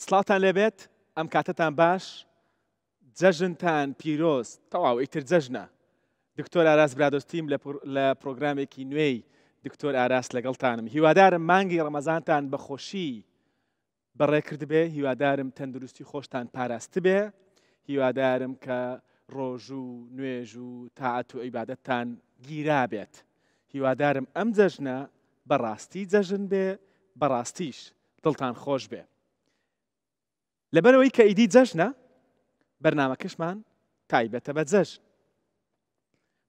سڵاتان لێبێت ئەم کاتتان باش جەژنتان پیرۆز تەواو ئیتر جەژنە دکتۆر ئاراس برادۆستیم لە پرۆگرامێکی نوێی دکتۆر ئاراس لەگەڵتانم هیوادارم مانگی ڕەمەزانتان بە خۆشی بەڕێکرد بێ هیوادارم تەندروستی خۆشتان پاراست بێ هیوادارم کە ڕۆژ و نوێژ و تاعەت و عیبادەتتان گیرا بێت هیوادارم ئەم جەژنە بەڕاستی جەژن بێ بەڕاستیش دڵتان خۆش بێ لەبەرەوەی کە ئیدی جەژنە بەرنامەکەشمان تایبەتە بە جەژن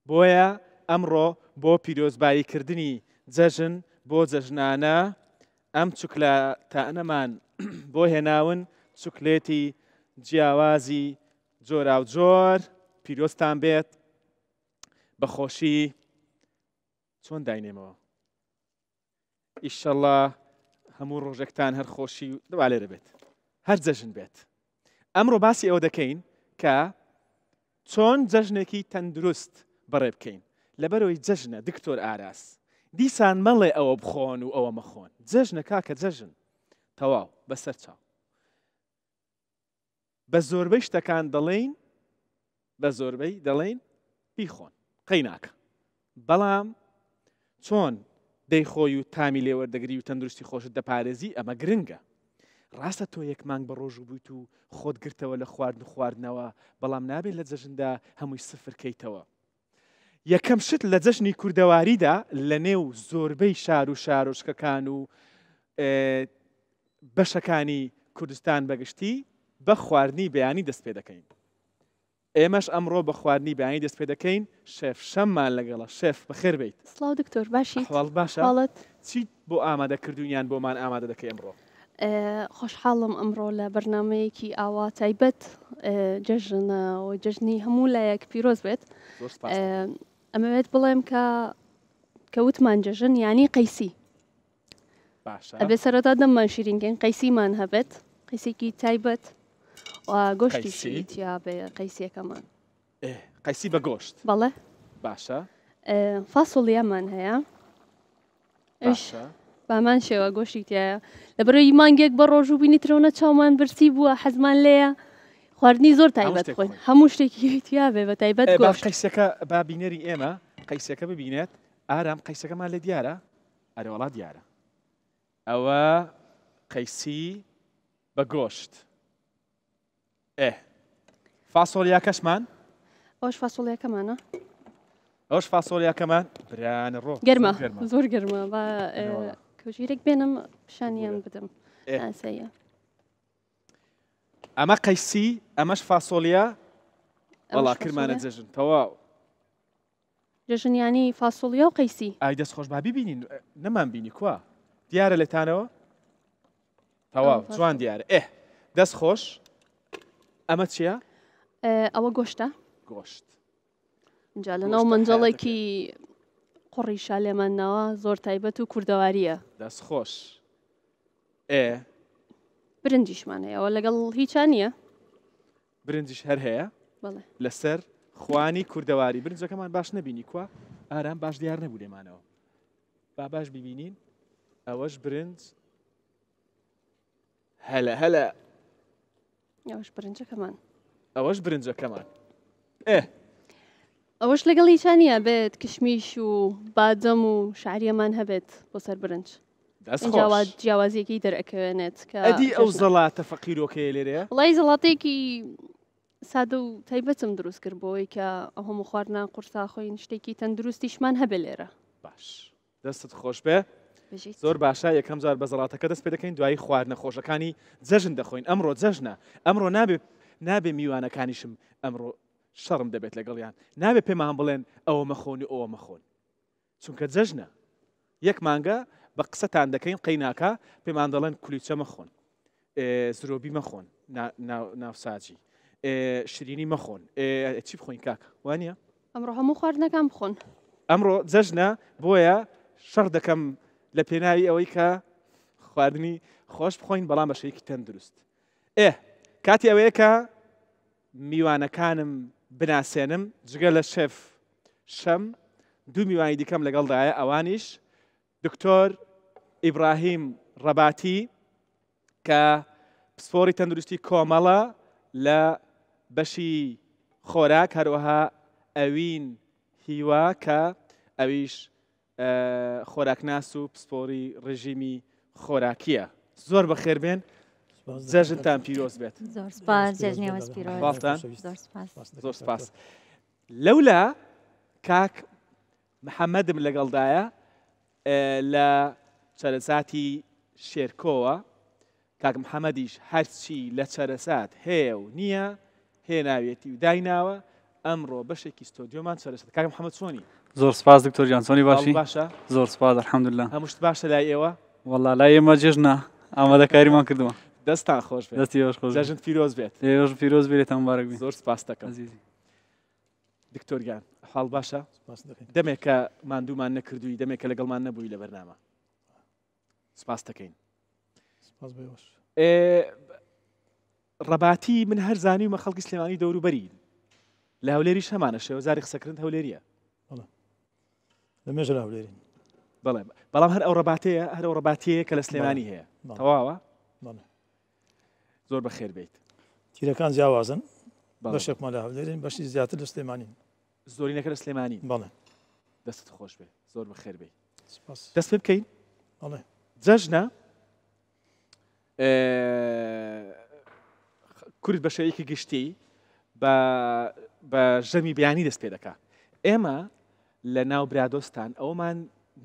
بۆیە ئەمڕۆ بۆ پیرۆزباییکردنی جەژن بۆ جەژنانە ئەم چوکلەتانەمان بۆ هێناون چوکلێتی جیاوازی جۆراوجۆر پیرۆزتان بێت بەخۆشی چۆن داینێمەوە ئیشەڵڵا هەموو ڕۆژێکتان هەر خۆشی دوا لێرە بێت هەر جەژن بێت ئەمڕۆ باسی ئەوە دەکەین کە چۆن جەژنێکی تەندروست بەڕێ بکەین لەبەرەوەی جەژنە دکتۆر ئاراس دیسان مەڵێ ئەوە بخۆن و ئەوە مەخۆن جەژنە کاکە جەژن تەواو بەسەر چاو بە زۆربەی شتەکان دەڵێین بە زۆربەی دەڵێن بیخۆن قەی ناکە بەڵام چۆن دەیخۆی و تامی لێوەردەگری و تەندروستی خۆشت دەپارێزی ئەمە گرنگە ڕاستە تۆ یەک مانگ بە ڕۆژ بوویت و خۆت گرتەوە لە خواردن و خواردنەوە بەڵام نابێت لە جەژندا هەمووی سفر کەیتەوە یەکەم شت لە جەژنی کوردەواریدا لە نێو زۆربەی شار و شارۆچکەکان و بەشەکانی کوردستان بەگشتی بە خواردنی بەیانی دەست پێ دەکەین ئێمەش ئەمڕۆ بە خواردنی بەیانی دەست پێ دەکەین شێف شەممان لەگەڵە شێف بەخێر بیت سڵاو دکتۆر باشیت ئەحواڵ باشە حاڵەت چیت بۆ ئامادەکردوونیان بۆمان ئامادە دەکەی ئەمڕۆ خۆشحاڵم ئەمڕۆ لە بەرنمەیەکی ئاوا تایبەت جەژنە و جەژنی هەموو لایەک پیرۆز بێت ئەمەوێت بڵێم کە وتمان جەژن یانی قەیسی ئەبێ سەرەتا دەممان شیرینکەین قەیسیمان هەبێت قەیسێکی تایبەت و گۆشتی تیا بێ قەیسیەکەمان قەیسی بە گۆشت بەڵێ باشە فاسۆڵیامان هەیە بامان شێوە گۆشتی تایە لەبەرەوەی مانگێک بە ڕۆژ و بینیترەوە چاومان برسی بووە حەزمان لێیە خواردنی زۆر تایبەت خۆین هەموو شتێکی تیا بێ بە تایبەت گۆشت قەیسەکە با بینەری ئێمە قەیسەکە ببینێت ئارام قەیسەکەمان لێ دیارە ئەرەوەڵا دیارە ئەوە قەیسی بە گۆشت فاسۆلیاکەشمان ئەوش فاسۆلیاکەمانە ئەوش فاسۆلیاکەمان برانە ڕۆ گەرمە زۆر گەرمە بە کەژیرێک بێنم شانیان بدەم ئاسەیە ئەمە قەیسی ئەمەش فاسۆلیا وەڵا کرمانە جەژن تەواو جەژنیانی فاسۆلیا و قەیسی ئای دەست خۆش با ببینین نەمان بینی کووە دیارە لێتانەوە تەواو جوان دیارە دەست خۆش ئەمە چییە؟ ئەوە گۆشتە گۆشت اینجا لەناو منجەڵێکی قوڕی شالێمانناوە زۆر تایبەت و کوردەواریە دەست خۆش برنجیشمان هەیەەوە لەگەڵ هیچان نییە برنجش هەر هەیە لەسەر خوانی کوردەواری برنجەکەمان باش نەبینی کووە ئارام باش دیار نەبوو لێمانەوە با باش ببینین ئەوەش برنج هەلە ئەوەش برنجەکەمان ئەوەش برنجەکەمان ئەوەش لەگەڵ هیچانە بێت کشمیش و بادەم و شعریەمان هەبێت بۆ سەر برنج جیاوازیەکی دەرەکەوێنێت ئەدی ئەو زەڵاتە فەقیرۆکەیە لێرەیە وڵی زەڵاتێکی سادە و تایبەتم دروست کرد بۆەوەی کە ئەو هەموو خواردنا قورسا خۆین شتێکی تەندروستیشمان هەبێ لێرە باش دەستت خۆش بێ زۆر باشە یەکەم جار بە زەڵاتەکە دەست پێ دەکەین دوایی خواردنە خۆشەکانی جەژن دەخۆین ئەمڕۆ جەژنە ئەمڕۆ نابێ میوانەکانیشم ئەمڕۆ شەڕم دەبێت لەگەڵیان نابێت پێمان بڵێن ئەوە مەخۆن و ئەوە مەخۆن چونکە جەژنە یەک مانگە بە قسەتان دەکەین قەیناکە پێمان دەڵێن کولیچە مەخۆن زرۆبی مەخۆن ناوساجی شرینی مەخۆن چی بخۆین کاکە وانە ئەمڕۆ هەموو خواردنەکان بخۆن ئەمڕۆ جەژنە بۆیە شەڕ دەکەم لە پێناوی ئەوەی کە خواردنی خۆش بخۆین بەڵام بەشەیەکی تەندروست کاتی ئەوەیە کە میوانەکانم بناسێنم جگە لە شێف شەم دوو میوانی دیکەم لەگەڵدایە ئەوانیش دکتۆر ئیبراهیم ڕەباتی کە پسپۆڕی تەندروستی کۆمەڵە لە بەشی خۆراک هەروەها ئەوین هیوا کە ئەویش خۆراکناس و پسپۆڕی ڕژیمی خۆراکیە زۆر بەخێربێن جەژنتان پیرۆز بێت زۆر سپاس جەژنیەوە پیرۆز زۆر سپاس لەولا کاک محەممەدم لەگەڵدایە لە چەرەساتی شێرکۆوە کاک محەممەدیش هەرچی لە چەرەسات هەیە و نییە هێناوێتی و دایناوە ئەمڕۆ بەشێکی ستۆدیۆمان چەرەسات کاک محەممەد چۆنی زۆر سپاس دکتۆر جان چۆنی باشی باشە زۆر سپاس الحەمدوللا هەمووشت باشە لای ئێوە والله لای ئێمە جێژنە ئامادەکاریمان کردووە دەستان خۆش بێت دەستی بەش خۆش جەژن پیرۆز بێت ئێوەش پیرۆز بێت مبارەک بێت زۆر سپاس دەکەم عزیزی دکتۆریان حاڵ باشە دەمێک کە ماندوومان نەکردووی دەمێک کە لەگەڵمان نەبووی لە بەرنامە سپاس دەکەین ڕەباتی من هەر زانیومە خەڵکی سلێمانی دەوروبەری لە هەولێری شەمانە شێوەزاری قسەکردن هەولێریە لەمێژە لە هەولێرین بەڵێ بەڵام هەر ئەو ڕەباتەیە هەر ئەو ڕەباتەیە کە لە سلێمانی هەیە تەواوە زۆر بەخێر بیت تیرەکان جیاوازن بەشێکمان لە هەولێرین بەشی زیاتر لە سلێمانین زۆرینەکە لە سلێمانی بەڵێ دەستت خۆش بێ زۆر بەخێر بێ دەست پێ بکەین بەڵێ جەژنە کورد بە شەیەکی گشتی بە ژەمی بیانی دەست پێ دەکا ئێمە لە ناو برادۆستان ئەومان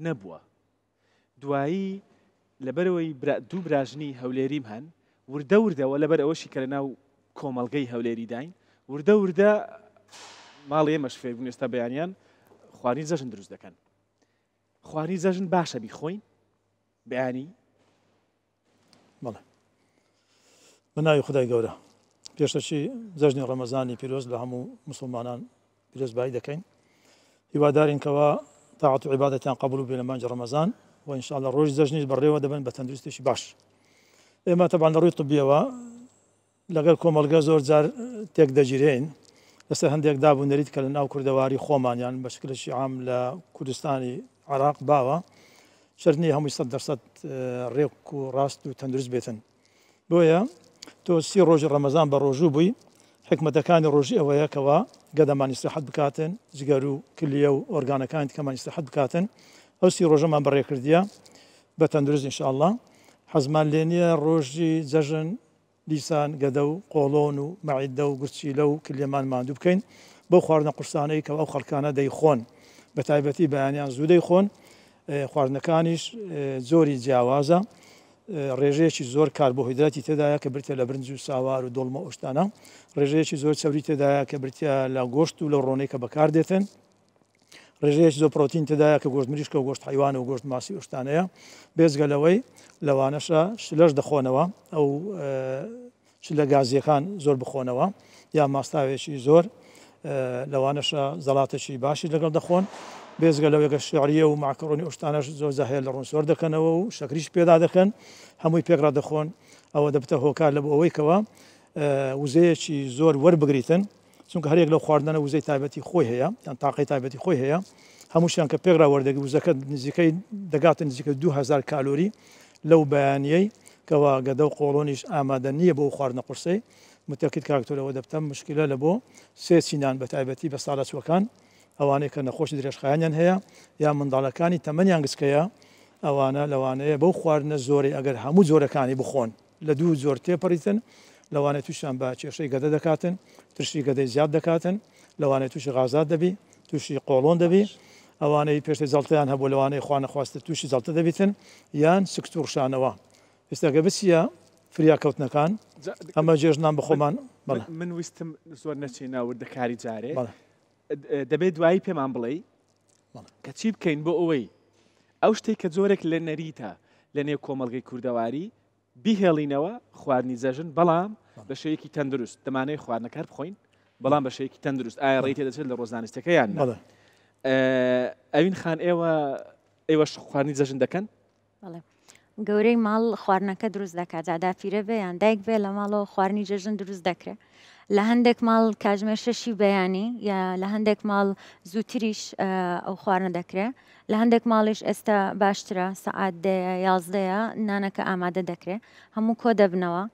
نەبووە دوایی لەبەرەوەی دوو براژنی هەولێریم هەن وردە وردەوە لەبەر ئەوەشی کە لە ناو کۆمەڵگەی هەولێری داین وردە وردە ماڵی ئێمەش فێربوون ئێستا بەیانیان خواردنی جەژن دروست دەکەن خواردنی جەژن باشە بیخۆین بەیانی بەڵێ بەناوی خودای گەورە پێشەچی جەژنی ڕەمەزانی پیرۆز لە هەموو مسلمانان پیرۆزبایی دەکەین هیوادارین کەوا تاعەت و عیبادەتیان قبول بێ لە مانجی ڕەمەزان و ئینشاءالله ڕۆژی جەژنیش بەڕێوە دەبن بە تەندروستێکی باش ئێمە تەبعاً لە ڕووی طبیەوە لەگەڵ کۆمەڵگە زۆر جار تێک دەگیرێن لەسەر هەندێک دابوونەریت کە لە ناو کوردەواری خۆمانیان بە شکلشی عام لە کوردستانی عێراق باوە شەرنی هەمووی 100% ڕێک و ڕاست و تەندروست بێتن بۆیە تۆ 30 ڕۆژی ڕەمەزان بە ڕۆژوو بووی حکمەتەکانی ڕۆژی ئەوەیە کەوا گەدەمان ئیستراحەت بکاتن جگەر و کلیە و ئۆرگانەکانی تکەمان ئیستراحەت بکاتن ئەو 30 ڕۆژەمان بەڕێکردیە بە تەندروست ئینشاءالله حەزمان لێ نییە ڕۆژی جەژن دیسان گەدە و قۆڵۆن و مەعیدە و گورچیلە و کلێمان ماندوو بکەین بەو خواردنە قورسانەی کە ئەو خەڵکانە دەیخۆن بە تایبەتی بەیانیان زوو دەیخۆن خواردنەکانیش زۆری جیاوازە ڕێژەیەکی زۆر کاربۆهیدراتی تێدایە کە بریتە لە برنج و ساوار و دۆڵمە ئۆشتانە ڕێژەیەکی زۆر چەوری تێدایە کە بریتە لە گۆشت و لە ڕۆنەی کە بەکاردێتن ڕێژەیەکی زۆر پرۆتین تێدایە کە گۆشت مریشکە و گۆشت حیوانە و گۆشت ماسی ئۆشتانەیە بێزگەلەوەی لەوانەشە شلەش دەخۆنەوە ئەو شلە گازیەکان زۆر بخۆنەوە یا ماستاوێکی زۆر لەوانەشە زەڵاتێکی باشی لەگەڵ دەخۆن بێزگەلەوەیەکە شعریە و ماکڕۆنی ئۆشتانەش زۆر زەهەیە لە ڕوونسۆر دەکەنەوە و شەکریش پێدا دەکەن هەمووی پێکرا دەخۆن ئەوە دەبتە هۆکار لە بۆ ئەوەیەکەوە وزەیەکی زۆر وەربگریتن چونکە هەرێک لەو خواردنە وزەی تایبەتی خۆی هەیە یان تاقەی تایبەتی خۆی هەیە هەمووشیان کە پێکرا وەردەگی وزەکە نزیکەی دەگاتە نزیکە 2000 کالۆری لەو بەیانیەی کەوا گەدە و قۆڵۆنیش ئامادە نییە بۆ خواردنە قورسەی متەکید کاکتۆرەوە دەبتە مشکلە لە بۆ سێ چینان بە تایبەتی بە ساڵەچوەکان ئەوانەیە کە نەخۆشی درێژخایانیان هەیە یا منداڵەکانی تەمەنیان گسکەیە ئەوانە لەوانەیە بەو خواردنە زۆری ئەگەر هەموو جۆرەکانی بخۆن لە دوو زۆر تێپەڕیتن لەوانێت تووشیان بە کێشەی گەدە دەکاتن ترشی گەدەی زیاد دەکاتن لەوانێت تووشی غازات دەبی تووشی قۆڵۆن دەبی ئەوانەی پێشتە جەڵتەیان هەبوو لەوانەیە خوا نەخواستە تووشی جەڵتە دەبیتن یان سکتوڕشانەوە ئێستاگە بچیە فریاکەوتنەکان ئەمە جێژنان بخۆمان من ویستم زۆر نەچێ ناوردەکاری جارێ دەبێت دوایی پێمان بڵێ کە چی بکەین بۆ ئەوەی ئەو شتێک کە زۆرێک لە نەریتە لە نێو کۆمەڵگەی کوردەواری بیهێڵینەوە خواردنی جەژن بەڵام بە شەیەکی تەندروست دەمانەیە خواردنەکار بخۆین بەڵام بە شەیەکی تەندروست ئایا ڕێی تێدەچێت لە ڕۆژانستەکەیان ئەوین خان ئێوەش خواردنی جەژن دەکەن گەورەی ماڵ خواردنەکە دروست دەکات جادافیرە بێ یان دایک بێ لە ماڵەوە خواردنی جەژن دروست دەکرێت لە هەندێک ماڵ کاتژمێر 6 بەیانی یا لە هەندێک ماڵ زووتریش ئەو خواردنە دەکرێت لە هەندێک ماڵیش ئێستا باشترە سەعات 11 نانەکە ئامادە دەکرێت هەموو کۆ دەبنەوە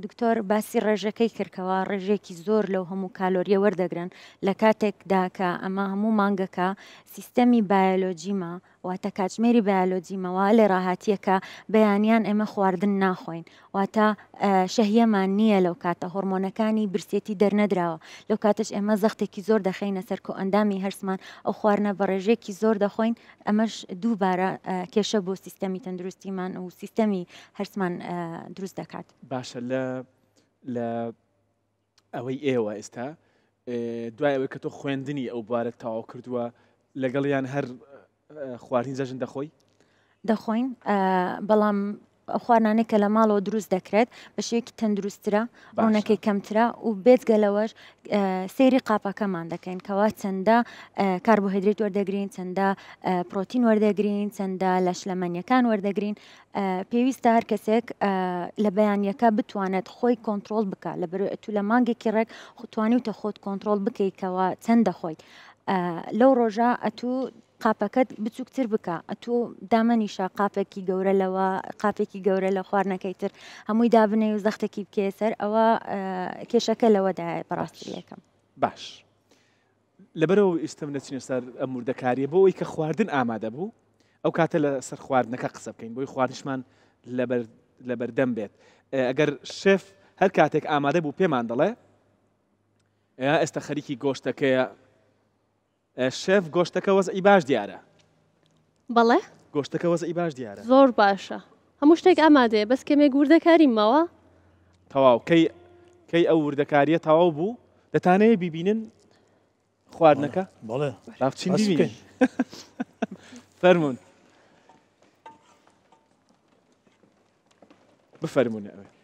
دکتۆر باسی ڕێژەکەی کردکەوە ڕێژێکی زۆر لەو هەموو کالۆریە وەردەگرن لە کاتێکدا کە ئەمە هەموو مانگەکە سیستەمی بایۆلۆجیمە واتە کاتژمێری بایۆلۆجیمەوە لێ ڕاهاتیەکە بەیانیان ئێمە خواردن ناخۆین واتە شەهیەمان نییە لەو کاتە هۆرمۆنەکانی برسێتی دەرنەدراوە لەو کاتش ئێمە زەختێکی زۆر دەخینە سەر کۆ ئەندامی هەرسمان ئەو خواردنە بە ڕێژێکی زۆر دەخۆین ئەمەش دووبارە کێشە بۆ سیستەمی تەندروستیمان و سیستەمی هەرسمان دروست دەکات. باشە لە ئەوەی ئێوە ئێستا دوای ئەوەی کە تۆ خوێندنی ئەو بارە تەواو کردووە لەگەڵیان هەر خواردنی جەژن دەخۆی؟ دەخۆین بەڵام ئەو خواردانەی کە لە ماڵەوە دروست دەکرێت بە شێوەیەکی تەندروسترە ڕوونەکەی کەمترە و بێجگەلەوەش سەیری قاپەکەمان دەکەین کەوا چەندە کاربۆهیدرێت وەردەگرین چەندە پرۆتین وەردەگرین چەندە لەشلەمەنیەکان وەردەگرین پێویستە هەر کەسێک لە بەیانیەکە بتوانێت خۆی کۆنتترۆل بکە لەبەر تو لە مانگێکی ڕێک توانیتە خۆت کۆنتترۆل بکەیتەوە چەند دەخۆیت لەو ڕۆژە ئەتوو قاپەکەت بچووکتر بکە ئەتوو دامەنیشە قاپێکی گەورە لەوە قاپێکی گەورە لە خواردنەکەی تر هەمووی دابنێ و زەختێکی بکێ سەر ئەوە کێشەکە لەوەدایە بەڕاستی یەکەم. باش لەبەرەوە ئێستم نەچینە سەر ئەم وردەکاریە بۆ ئەوەی کە خواردن ئامادە بوو ئەو کاتە لە سەر خواردنەکە قسە بکەین بۆی خواردنشمان لەبەردەم بێت ئەگەر شێف هەر کاتێک ئامادە بوو پێمان دەڵێ ئێستا خەریکی گۆشتەکەیە شێف گۆشتەکە وەزئی باش دیارە بەڵێ گۆشتەکە وەزئی باش دیارە زۆر باشە هەموو شتێک ئامادەیە بەس کەمێک وردەکاریمەوە تەواو کەی ئەو وردەکاریە تەواو بوو دەتانەیە بیبینن خواردنەکە بەڵێ ڕاوچین بیبینین فەرمونون بفەرمونە ئەوێ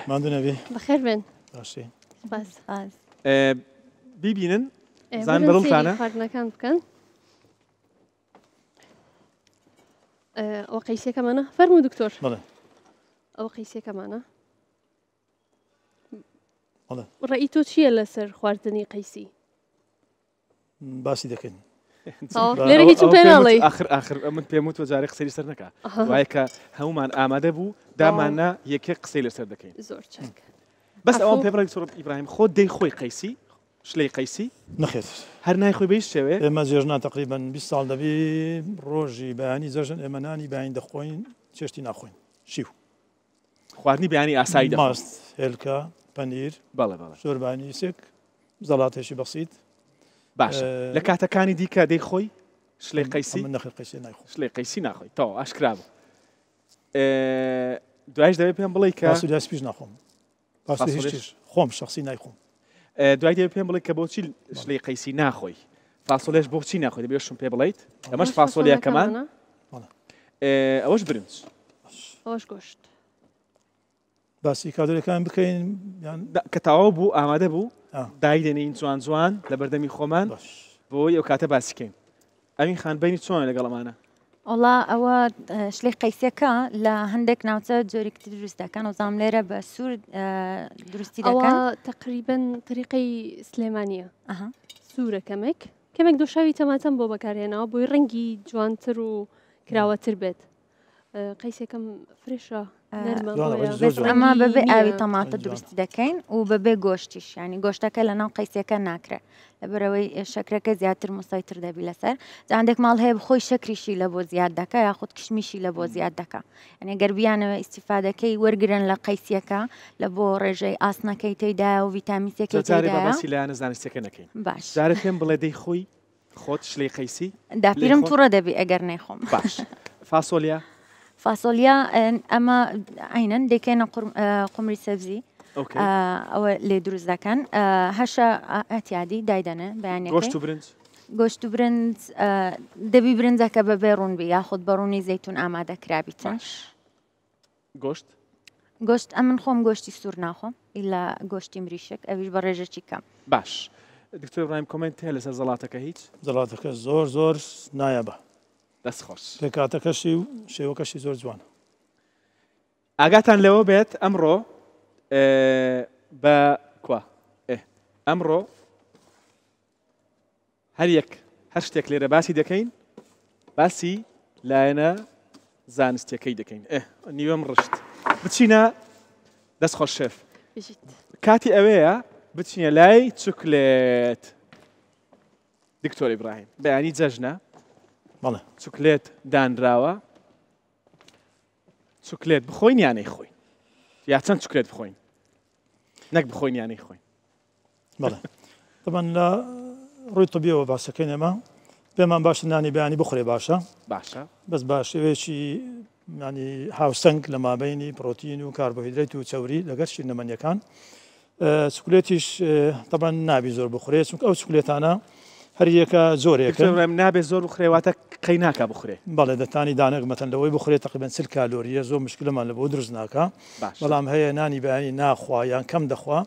ماندوو نەبێ بەخێر بێن باشێ باس بیبینن زان بەڵتانە خواردنەکان بکەن ئەوە قەیسێکەمانە فەرموو دکتۆر بەڵێ ئەوە قەیسێکەمانە بەڵێ ڕێی تۆ چییە لەسەر خواردنی قەیسی باسی دەکەین لێرە هیچم پێ ناڵێ آخر من پێم وت وەجارێ قسەی سەر نەکە وایە کە هەمومان ئامادە بوو دامانە یەکێک قسەی لەسەر دەکەین زۆر چاک بەس ئەوم پێ بڵێ سۆڕ ئیبراهیم خۆ دەی خۆی قەیسی شلەی قەیسی نەخێت هەر نایخۆی بەیش شێوێ ئێمە جێژنا تقریبان 20 ساڵ دەبێ ڕۆژی بەیانی جەژن ئێمە نانی بەیانی دەخۆین چێشتی ناخۆین شیو خواردنی بەیانی ئاسایی دەخۆین ماست هێلکە پەنیر بەڵێ بەڵێ زۆربانی سێک زەڵاتێکی بەسیت باشە لە کاتەکانی دیکە دەی خۆی شلەی قەیسی من نەخێت قەیسی نایخۆم شلەی قەیسی ناخۆی تەواو ئاشکرا بوو دوایش دەبێت پێم بڵێ کە پاسوودی سپیش ناخۆم پاسوودی هیچ خۆم شخصی نایخۆم دوای دەبێت پێم بڵێ کە بۆچی شلەی قەیسی ناخۆی فاسۆلێش بۆچی ناخۆی دەبێت شم پێ بڵیت ئەمەش فاسۆلیەکەمان ئەوەش برنج ئەوەش گۆشت باسی کادۆرەکان بکەین کە تەواو بوو ئامادە بوو دایدێنین جوان جوان لە بەردەمی خۆمان بۆی ئەو کاتە باسیکەین ئەوین خانبینی چۆن لەگەڵەمانە وڵا ئەوە شلەی قەیسیەکە لە هەندێک ناوچە جۆرێکی دروست دەکەن و زام لێرە بە سوور دروستی دەکەن تقریبن طریقەی سلێمانیە سوورە کەمێک دۆشاوی تەماتەم بۆ بەکارهێنەوە بۆی ڕەنگی جوانتر و کراوەتر بێت قەیسێکم فرێشە ئەمە بەبێ ئاوی تەماتە دروستی دەکەین و بەبێ گۆشتیش ینی گۆشتەکە لە ناو قەیسەکە ناکرێت لەبەرەوەی شەکرەکە زیاتر مسایتر دەبی لەسەر جاندێک ماڵ هەیە بخۆی شەکریشی لە بۆ زیاد دەکە یاخود کشمیشی لە بۆ زیاد دەکە یعنی گەربیانەوە ئیسیفادەکەی وەرگرن لە قەیسیەکە لە بۆ ڕێژەی ئاسنەکەی تێدایە و ڤیتامینسێکی تێدایە زانستەکە نەکەین باش جارە پێم بڵێ دەی خۆی خۆت شلەی قەیسی داپیرم تووڕە دەبی ئەگەر نەیخۆم باش فاسۆلیا فاسۆلیا ئەمە عینەن دەکەینە قومری سەبزی ئەوە لێ دروست دەکەن هەشە ئەتیادی دایدەنێ بەیانێک گۆشت و برنج دەبی برنجەکە بە بێڕوونبی یاخود بەڕوونی زەیتون ئامادە کرابیتن گۆشت ئەمن خۆم گۆشتی سوور ناخۆم ئیلا گۆشتی مریشک ئەویش بە ڕێژەکی کەم باش دکتۆر ڕایم کۆمنت هەیە لەسەر زەڵاتەکە هیچ زەڵاتەکە زۆر نایە دەست خۆش پێکاتەکەشی و شێوەکەشی زۆر جوانە ئاگاتان لەوە بێت ئەمڕۆ بە کووا ئەمڕۆ هەر شتێک لێرە باسی دەکەین باسی لایەنە زانستیەکەی دەکەین نیوەم ڕشت بچینە دەست خۆش شێف کاتی ئەوەیە بچینە لای چوکلێت دکتۆر ئیبراهیم بەیانی جەژنە بەڵێ چوکلێت دانراوە چوکلێت بخۆین یانەی خۆین یا چەند چوکلێت بخۆین نەک بخۆین یانەی خۆین بەڵێ طبعا لە ڕووی طبیەوە باسەکەین ئێمە پێمان باشە نانی بەیانی بخورێ باشە باشە بەس با شێوەیەکی ینی هاوسەنگ لە مابینی پرۆتین و کاربۆهیدرێت و چەوری لەگەر شیرنەمەنیەکان چوکلێتیش طبعا نابی زۆر بخورێت چونکە ئەو چوکلێتانە هەر یەکە زۆرێکە نابێت زۆر بخورێواتە قەی ناکە بخورێ بەڵێ دەتانی دانەک مەتەن لەوەی بخورێت تقریبان 40 کالۆریە زۆر مشکلمان لە بۆ دروست ناکە بەڵام هەیە نانی بەیانی ناخوا یان کەم دەخوا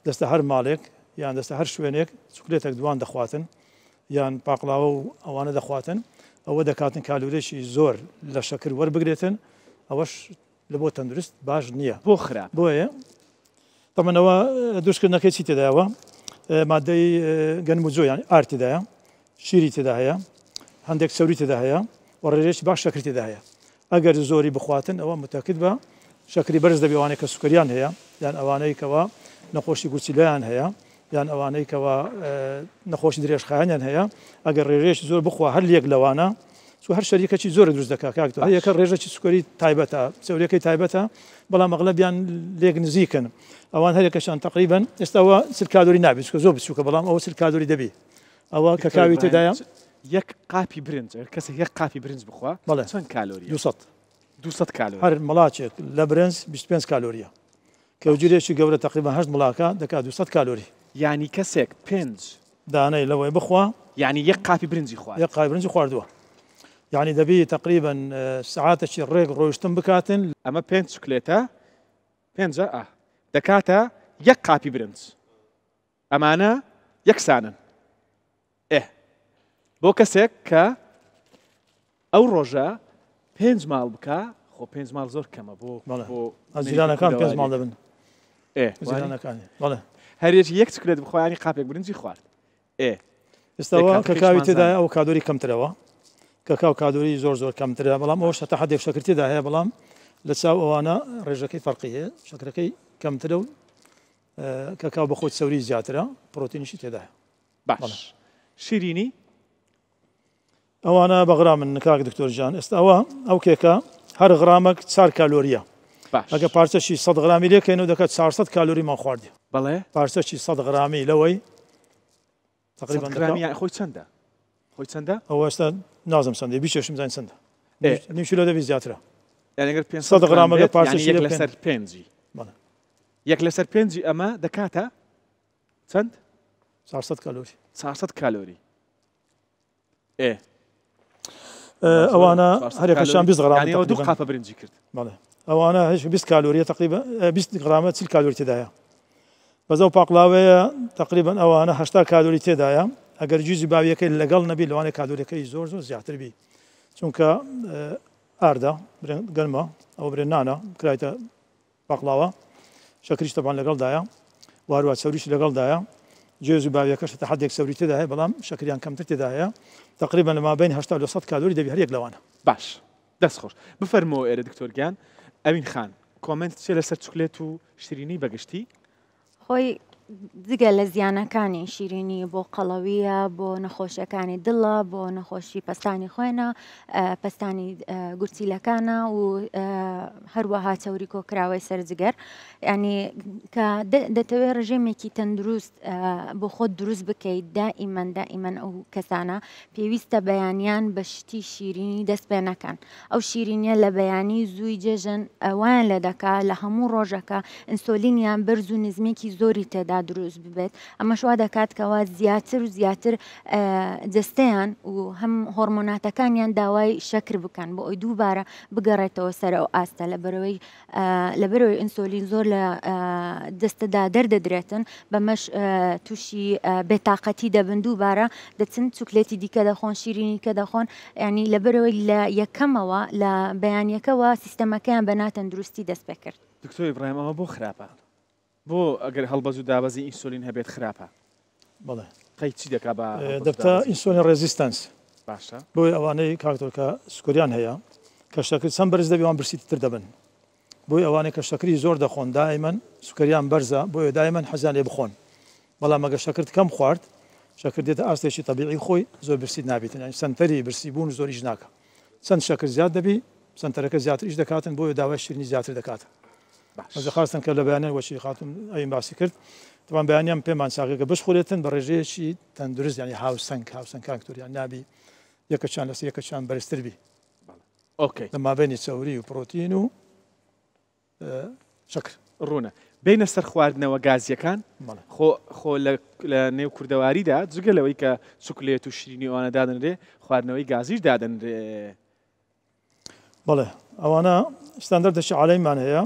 دەستە هەر ماڵێک یان دەستە هەر شوێنێک چوکلێتێک دوان دەخواتن یان پاقلاوە و ئەوانە دەخواتن ئەوە دەکاتن کالورێکی زۆر لە شەکر وەربگرێتن ئەوەش لە بۆ تەندروست باش نییە بۆ خراپ بۆیە تەمەنەوە دووشکردنەکەی چی تێدایەوە مادەی گەنم و جۆیان ئار تێدایە شیری تێدا هەیە هەندێک سەوری تێدا هەیە و ڕێژێکی باش شەکر تێدا هەیە ئەگەر زۆری بخواتن ئەوە متەکد بە شەکری بەرز دەبێ ئەوانەی کە سوکریان هەیە یان ئەوانەی کەەوە نەخۆشی گوچیلایان هەیە یان ئەوانەی کەەوە نەخۆشی درێژخایانیان هەیە ئەگەر ڕێژێکی زۆر بخوا هەر لێک لەوانە هەر شەریکەی زۆر دروست دەکات کاکتۆ هەیەکە ڕێژێکی سوکۆری تایبەتە سەورەکەی تایبەتە بەڵام ئەغلبیان لێک نزیکن ئەوان هەرێکەشان تقریبن ئێستاەوە سلکادۆری نابێت کە زۆر بچووکە بەڵام ئەوە سلکادۆری دەبێت ئەوە کە کاوی تێدایە یەک قاپی برنج کەس یەک قاپی برنج بخوا بەڵێ چەند کالۆری 200 کالۆری هەر مڵاچێک لە برنج 25 کالۆریە کەوجرێکی گەورە تقریبا 8 مڵاکە دەکات 200 کالۆری ینی کەسێک 5 دانەی لەوەی بخوا ینی یەک قاپی برنجی خوارد یەک قاپی برنجی خواردووە يعني دەبی تقریبا سعاتێکی ڕێک ڕۆیشتن بکاتن ئەمە 5 چوکلێتە 5 دەکاتە یەک قاپی برنج ئەمانە یەکسانن بۆ کەسێک کە ئەو ڕۆژە 5 ماڵ بکە خۆ 5 ماڵ زۆر کەمە بۆ ئەزیرانەکان 5 ماڵ دەبن زیرانەکانی بەڵێ هەرێکی یەک چوکلێت بخۆیانی قاپێک برنجی خوارد ئێستاەوە کە کاوی تێدایە ئەو کادۆری کەمترەوە کەکاو کادۆری زۆر زۆر کەمترە بەڵام ئەوە شتا حدێک شەکرتیدا هەیە بەڵام لە چاو ئەوانە ڕێژەکەی فەرقی هەیە شەکرەکەی کەمترە و کەکاو بە خۆی سەوری زیاترە پرۆتینیشی تێدا هەیە باش شیرینی ئەوانە بە غرامن کاک دکتۆر جان ئێستا ئەو کێکە هەر غرامێک 4 کالۆریە ئەگە پارچەشی 100 غرامی لێکەینەوە دەکات 400 کالۆریمان خواردی بەڵێ پارچەشی 100 غرامی لەوەی تقریبا خۆی چەندە خۆی چەندە ئەوە ئێستا نازم چەندێ بیشم زین چەندە نیمشیلۆ دەبی زیاترە یانەگەر 100 غرامەکە پارچەشی لەسەر 5 یەک لەسەر 5 ئەمە دەکاتە چەند 400 کالۆری 400 کالۆری ئەوانە هەرێکەشان 20 غرام دوو قاپە برنجی کرد ئەوانە هیچ 20 کالۆریە تقریبا 20 غرامە 40 کالۆری تێدایە بەزەو پاقلاوەیە تقریبا ئەوانە 80 کالۆری تێدایە ئەگەر جوزی باویەکەی لەگەڵ نەبی لەوانێ کالۆریەکەی زۆر زۆر زیاتر بی چونکە ئاردا گەرمە ئەو برێنانە کرایتە پاقلاوە شەکریش تەبان لەگەڵدایە وارووا سەوریش لەگەڵدایە جێز و باویەکەش تا حدێک سەوری تێدا هەیە بەڵام شەکریان کەمتر تێدا هەیە تقریبا لە مابین 80 لە 100 کالۆری دەبی هەرێک لەوانە باش دەست خۆش بفەرمەوە ئێرە دکتۆرگیان ئەوین خان کۆمنت چێ لەسەر چوکلێت و شیرینی بەگشتی خۆی جگە لە زیانەکانی شیرینی بۆ قەڵەویە بۆ نەخۆشیەکانی دڵە بۆ نەخۆشی پەستانی خوێنە پەستانی گورچیلەکانە و هەروەها چەوری کۆکراوەی سەرجگەر ینی کە دەتەوێت ڕژێمێکی تەندروست بۆ خۆت دروست بکەیت دائیمەن ئەو کەسانە پێویستە بەیانیان بە شتی شیرینی دەست پێ نەکەن ئەو شیرینیە لە بەیانی زووی جێژن ئەوان لە دەکا لە هەموو ڕۆژەکە ئینسۆلینیان بەرز و نزمێکی زۆری تێدا دروست ببێت ئەمە شوا دەکات کەوا زیاتر و زیاتر جستەیان و هەم هۆرمۆناتەکانیان داوای شەکر بکەن بۆ ئەوی دووبارە بگەڕێتەوە سەر ئەو ئاستە لەبەرەوەی ئینسۆلین زۆر لە دەستەدا دەردەدرێتن بەمەش تووشی بێتاقەتی دەبن دووبارە دەچن چوکلێتی دیکە دەخۆن شیرینیکە دەخۆن ینی لەبەرەوەی لە یەکەمەوە لە بەیانیەکەەوە سیستەمەکەیان بە ناتەندروستی دەست پێ کرد دکتۆر ئیبراهیم ئەمە بۆ خراپە بۆ ئەگەر هەڵبەز و دابەزی ئینسۆلین هەبێت خراپە بەڵێ قەی چی دەکا بە دەبتە ئینسۆلین ڕێزیستانس باشە بۆی ئەوانەی کاکتۆر کە سوکریان هەیە کە شەکر چەند بەرز دەبی وان برسیتر دەبن بۆی ئەوانەی کە شەکری زۆر دەخۆن دائیمەن سوکریان بەرزە بۆیە دائیمەن حەزیان لێ بخۆن بەڵام ئەگەر شەکرت کەم خوارد شەکر دێتە ئاستێکی طبیعی خۆی زۆر برسیت نابێتن یعنی سنتەری برسیبوون زۆریش ناکە چەند شەکر زیاد دەبی سنتەرەکە زیاتریش دەکاتن بۆیە داوای شیرینی زیاتر دەکاتە ئەز خاستن کە لە بەیانیان وەچی خاتم ئەوین باسی کرد تەوان بەیانیان پێمان چاکێکە بشخورێتن بە ڕێژەیەکی تەندروست یعنی هاوسەنگ کاکتۆریان نابی یەکەچان لەسەر یەکەچان بەرزتر بی ئۆکەی لە مابینی چەوری و پرۆتین و شەکر ڕوونە بینە سەر خواردنەوە گازیەکان خۆ لە نێو کوردەواریدا جگە لەوەی کە چوکلێت و شیرینی ئەوانە دادنرێ خواردنەوەی گازیش دادنرێ بەڵێ ئەوانە ستاندەردێکی عالەیمان هەیە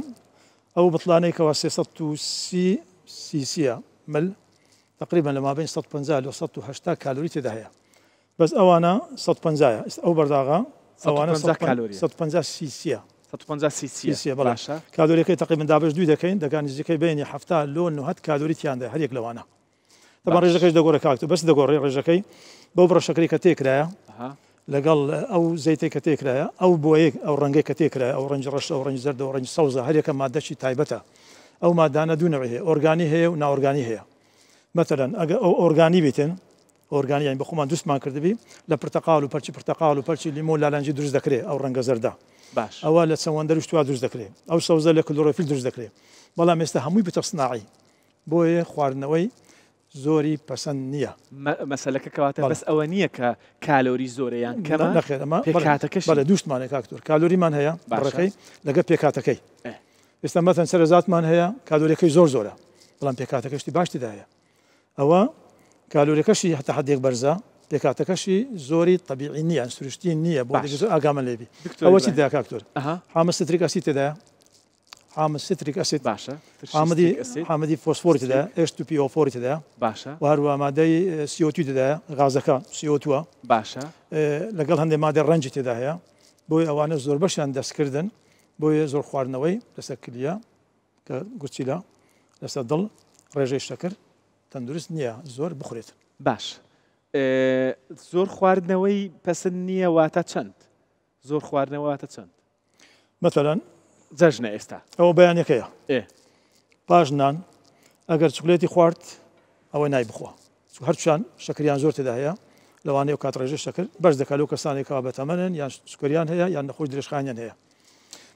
ئەو بڵانەیەکەوە 330 سیسیە مل تقریبا لە مابین 150 لە 180 کالۆری تێدا هەیە بەس ئەوانە 150 ئەو بەرداغا ئەوانە 150 سیسیە 150 سیسیە بەڵاشە کالۆریەکەی تقریبا دابش دوی دەکەین دەکان نزیکەی بینی 70 لۆ 90 کالۆری تیاندا هەر یەک لەوانە تەبان ڕێژەکەش دەگۆڕێ کاکتۆ بەس دەگۆڕێ ڕێژەکەی بەو بڕەشەکەی کە تێکرایە لەگەڵ ئەو زەیتەی کە تێکرایە ئەو بۆیەک ئەو ڕەنگەی کە تێکرایە ئەو ڕەنج ڕەش ئەو ڕەنج زەرد و ڕەنج سەوزە هەر یەکە مادەشی تایبەتە ئەو مادانە دوو نەوەی هەیە ئۆرگانی هەیە و ناوەرگانی هەیە مەتەلەن ئەگە ئەو ئۆرگانی بیتن ئۆرگانی یانی بەخۆمان دوستمان کردبی لە پرتەقال و پەرچی پرتەقال و پەرچی لیمۆ لالانجی دروست دەکرێت ئەو ڕەنگە زەردە باش ئەوە لە چەوەندەر و شتوا دروست دەکرێت ئەو سەوزە لە کلۆرۆفیل دروست دەکرێت بەڵام ئێستا هەمووی بتە سناعی بۆیە خواردنەوەی زۆری پەسەند نییە مەسەلەکە کەواتە بەس ئەوە نییە کە کالۆری زۆرەیان کەمە نەخێر ئەمە پێکاتەکەش بەڵێ دووشتمانێک کاکتۆر کالۆریمان هەیە بەڕەکەی لەگە پێکاتەکەی ئێستا مەتەن سەرەزاتمان هەیە کالۆریەکەی زۆر زۆرە بەڵام پێکاتەکەشتی باشتیدا هەیە ئەوە کالۆریەکەشی هەتا حدێک بەرزە پێکاتەکەشی زۆری طبیعی نییە سروشتی نییە بۆ ئاگامە لێبی ئەوە چی دا کاکتۆر حامە ستریک ئەسید تێدایە حامە ستریک ئەسید باشە حامەدی فۆسفۆری تێدایە H2PO4 تێدایە باشە و هەروە مادەی CO2 تێدایە غازەکە CO2 باشە لەگەڵ هەندێک مادە ڕەنجی تێدا هەیە بۆی ئەوانە زۆر بەشیان دەستکردن بۆیە زۆر خواردنەوەی لەسەر کلیە کە گورچیلە لەسەر دڵ ڕێژەی شەکر تەندروست نییە زۆر بخورێت باش زۆر خواردنەوەی پەسەند نییە واتە چەند زۆر خواردنەوە واتە چەند مەتەلەن جەژنە ئێستا ئەوە بەیانەکەیە پاش نان ئەگەر چوکلێتی خوارد ئەوەی نای بخوا هەرچیان شەکریان زۆر تێدا هەیە لەوانەیە و کات ڕێژەی شەکر بەش دەکات لەو کەسانێکەوە بەتەمەنن یان سوکریان هەیە یان نەخۆش درێژخانیان هەیە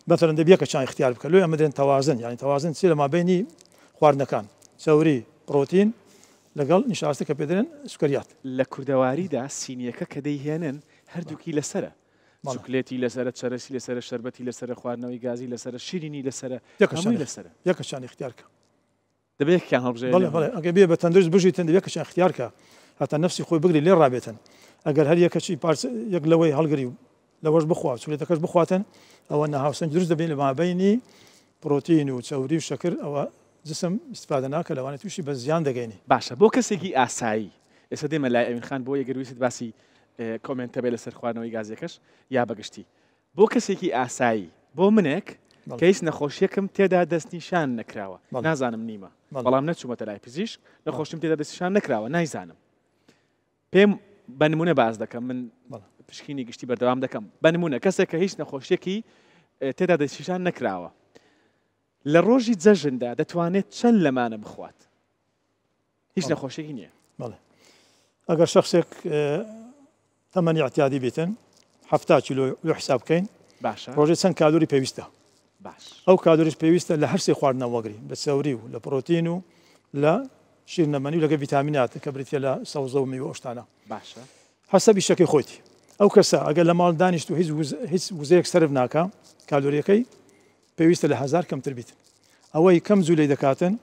مەتەلەن دەبێ کە چیان اختیار بکە لۆی ئەمە دێن تەوازن یانی تەوازن چی لە مابینی خواردنەکان چەوری پرۆتین لەگەڵ نیشاستی کە پێدرێن سوکریات لە کوردەواریدا سینیەکە کە دەیهێنن هەردووکی لەسرە چوکلێتی لەسرە چەرەسی لەسرە شەربەتی لەسرە خواردنەوەی گازی لەسرە شیرینی لەسرە لەسرە یەکەشان اختیارکە دەبێت کیان هەڵبژێ ئەگە بێ بە تەندروست بژیتن دەبێت کەشان اختیارکە هەتا نفسی خۆی بگری لێ ڕابێتن ئەگەر هەر یەکەچی پارچ یەک لەوەی هەڵگری و لەوەش بخوا چولێتەکەش بخواتن ئەوە نەهاوسەنج دروست دەبێت لە مابینی پرۆتین و چەوری و شەکر ئەوە جسم استفادە ناکە لەوانێت تووشی بە زیان دەگەینی باشە بۆ کەسێکی ئاسایی ئێستا دێمە لای ئەوین خان بۆ یەگەرویست باسی کۆمنتە بێ لەسەر خواردنەوەی گازیەکەش یا بەگشتی بۆ کەسێکی ئاسایی بۆ منێک کە هیچ نەخۆشیەکەم تێدا دەستنیشان نەکراوە نازانم نیمە بەڵام نەچوومەتە لای پزیشک نەخۆشیم تێدا دەستنیشان نەکراوە نایزانم پێم بە نمونە باز دەکەم من پشکینی گشتی بەردەوام دەکەم بە نمونە کەسێک کە هیچ نەخۆشیەکی تێدا دەستنیشان نەکراوە لە ڕۆژی جەژندا دەتوانێت چەند لەمانە بخوات هیچ نەخۆشیێکی نییە ئەگەر شخصێک تەمەنی احتیادی بێتن 70 کیلۆ لۆ حساب بکەین باشە ڕۆژێ چەند کالۆری پێویستە باش ئەو کالۆریش پێویستە لە هەرسێ خواردنە وەگری لە چەوری و لە پرۆتین و لە شیرنەمەنی و لەگە ڤیتامینات کە بریتە لە سەوزە و میوە ئەوشتانە باشە حەسەبی شەکەی خۆیتی ئەو کەسە ئەگەر لە ماڵ دانیشت و هیچ وزەیەک سەرف ناکە کالۆریەکەی پێویستە لە 1000 کەمتر بیت ئەوەی کەم جوولەی دەکاتن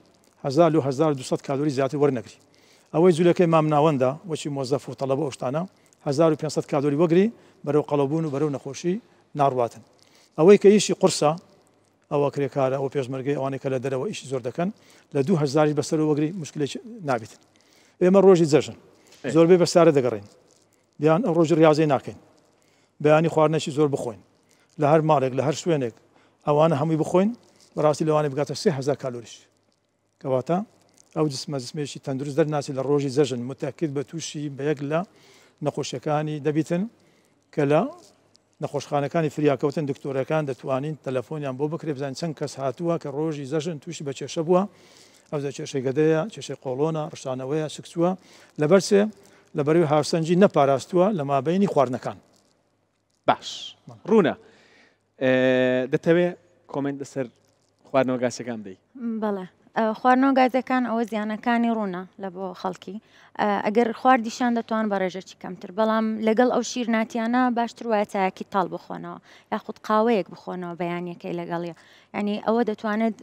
1000 و 1200 کالۆری زیاتر وەرنەگری ئەوەی جوولەکەی مام ناوەندە وەچی مۆزەف و تەڵەبە ئەوشتانە 1500 کالۆری وەگری بەرەو قەڵەبوون و بەرەو نەخۆشی ناڕواتن ئەوەی کە ئیشی قورسە ئەوە کرێکارە ئەو پێشمەرگەی ئەوانەی کە لە دەرەوە ئیشی زۆر دەکەن لە 2000 بەسەر وەگری مشکلێک نابێت ئێمە ڕۆژی جەژن زۆربەی بەسارە دەگەڕین بیان ئەو ڕۆژ ریاضەی ناکەین بەیانی خواردنێکی زۆر بخۆین لە هەر ماڵێک لە هەر شوێنێک ئەوانە هەمووی بخۆین بەڕاستی لەوانێ بگاتە 3000 کالۆریش کەواتە ئەو جسمێکی تەندروست دەرناسی لە ڕۆژی جەژن متأکد بە تووشی بە یەک لە نەخۆشیەکانی دەبیتن کە لە نەخۆشخانەکانی فریاکەوتن دکتۆرەکان دەتوانین تەلەفۆنیان بۆ بکرێ بزانین چەند کەس هاتووە کە ڕۆژی زەژن تووشی بە کێشە بووە ئەو کێشەی گەدەیە کێشەی قۆڵۆنە ڕشتانەوەیە سکسووە لەبەرسێ لە بەروی هاوسەنجی نەپاراستووە لە مابینی خواردنەکان. باش ڕوونە دەتەوێت کۆمنت لەسەر خواردنەوە گاسەکان بدەیت؟ بەڵێ خواردنەوە گازەکان ئەوە زیانەکانی ڕوونە لە بۆ خەڵکی ئەگەر خواردیشان دەتوان بە ڕێژەی کەمتر بەڵام لەگەڵ ئەو شیرناتیانە باشتر وایە چایەکی تاڵ بخۆنەوە یاخود قاوەیەک بخۆنەوە بەیانیەکەی لەگەڵیە ینی ئەوە دەتوانێت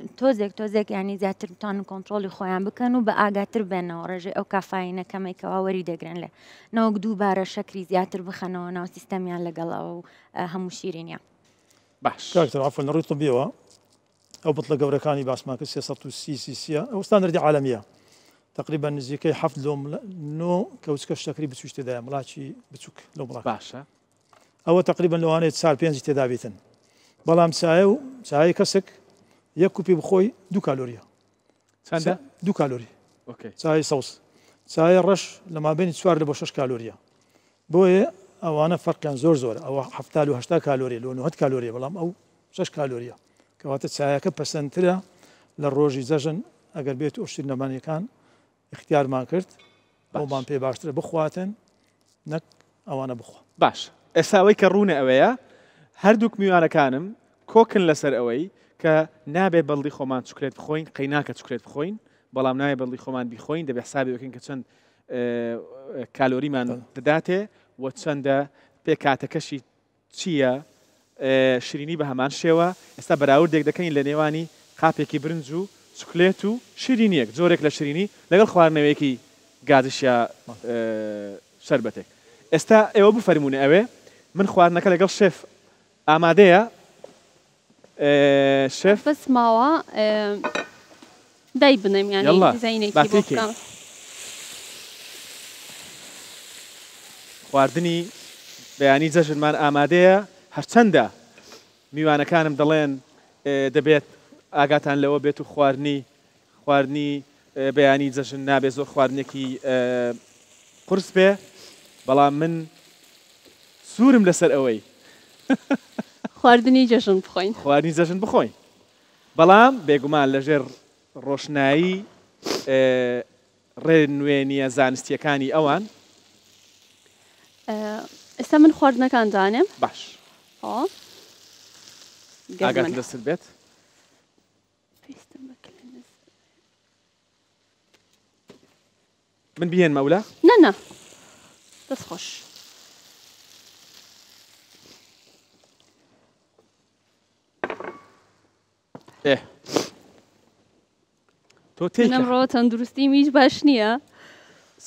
تۆزێک ینی زیاتر بتوانن کۆنتترۆلی خۆیان بکەن و بە ئاگاتر بێنەوە ڕێژەی ئەو کافاینەکەمێکەوە وەری دەگرن لێ نەوەک دووبارە شەکری زیاتر بخەنەوە ناو سیستەمیان لەگەڵ ئەو هەموو شیرینە. باش کاکتەر عەفوەن لە ڕووی طبیەوە ئەو بڵە گەورەکانی باسمان کرد 330 ئەو ستاندەردی عالەمیە تقریبا نزیکەی 9 کەوچکە شەکری بچوش تێدایە مڵاتی بچووک لەو بڵاک باشە ئەوە تقریبا لەوانەیە 4-5 تێدا بێتن بەڵام چایە و چای کەسێک یەک کوپی بخۆی 2 کالۆریە چەندە 2 کالۆری ئۆکەی چای سەوس چای ڕەش لە مابینی 4 بۆ 6 کالۆریە بۆیە ئەوانە فەرقیان زۆر ئەوە 70 کالۆری لە 90 کالۆریە بەڵام ئەو 6 کالۆریە کەواتە چایەکە پەسەندترە لە ڕۆژی زەژن ئەگەر بێت ئەو شیرنەمانیەکان اختیارمان کرد ئەومان پێ باشترە بخواتن نەک ئەوانە بخوا. باش ئێساوەی کە ڕوونە ئەوەیە هەردووک میوانەکانم کۆکن لەسەر ئەوەی کە نابێ بەڵی خۆمان چوکلێت بخۆین قەیناکە چوکلێت بخۆین بەڵام نایە بەڵی خۆمان بیخۆین دەبێ حسابی بکەین کە چەند کالۆریمان دەداتێ و چەندە پێکاتەکەشی چییە شیرینی بە هەمان شێوە ئێستا بەراوردێک دەکەین لە نێوانی قاپێکی برنج و چوکلێت و شیرینیەک جۆرێک لە شیرینی لەگەڵ خواردنەوەیەکی گازشیا شەربەتێک. ئێستا ئێوە بفەرمونە ئەوێ من خواردنەکە لەگەڵ شێف ئامادەیە شێف بەس ماوە دای بنێم یانی دیزاینێکی بۆ بکەم. خواردنی بەیانی جەژنمان ئامادەیە هەرچەندە میوانەکانم دەڵێن دەبێت ئاگاتان لەوە بێت و خواردنی بەیانی جەژن نابێت زۆر خواردنێکی قورس بێ بەڵام من سوورم لەسەر ئەوەی خواردنی جەژن بخۆین خواردنی جەژن بخۆین بەڵام بێگومان لەژێر ڕۆشنایی ڕێ نوێنیە زانستیەکانی ئەوان ئێستا من خواردنەکان دانێم باش ئاگات لەسەر بێت من بهێن مەولا نە دەست خۆش تۆ تێکە ئەمڕۆ تەندروستی میش باش نییە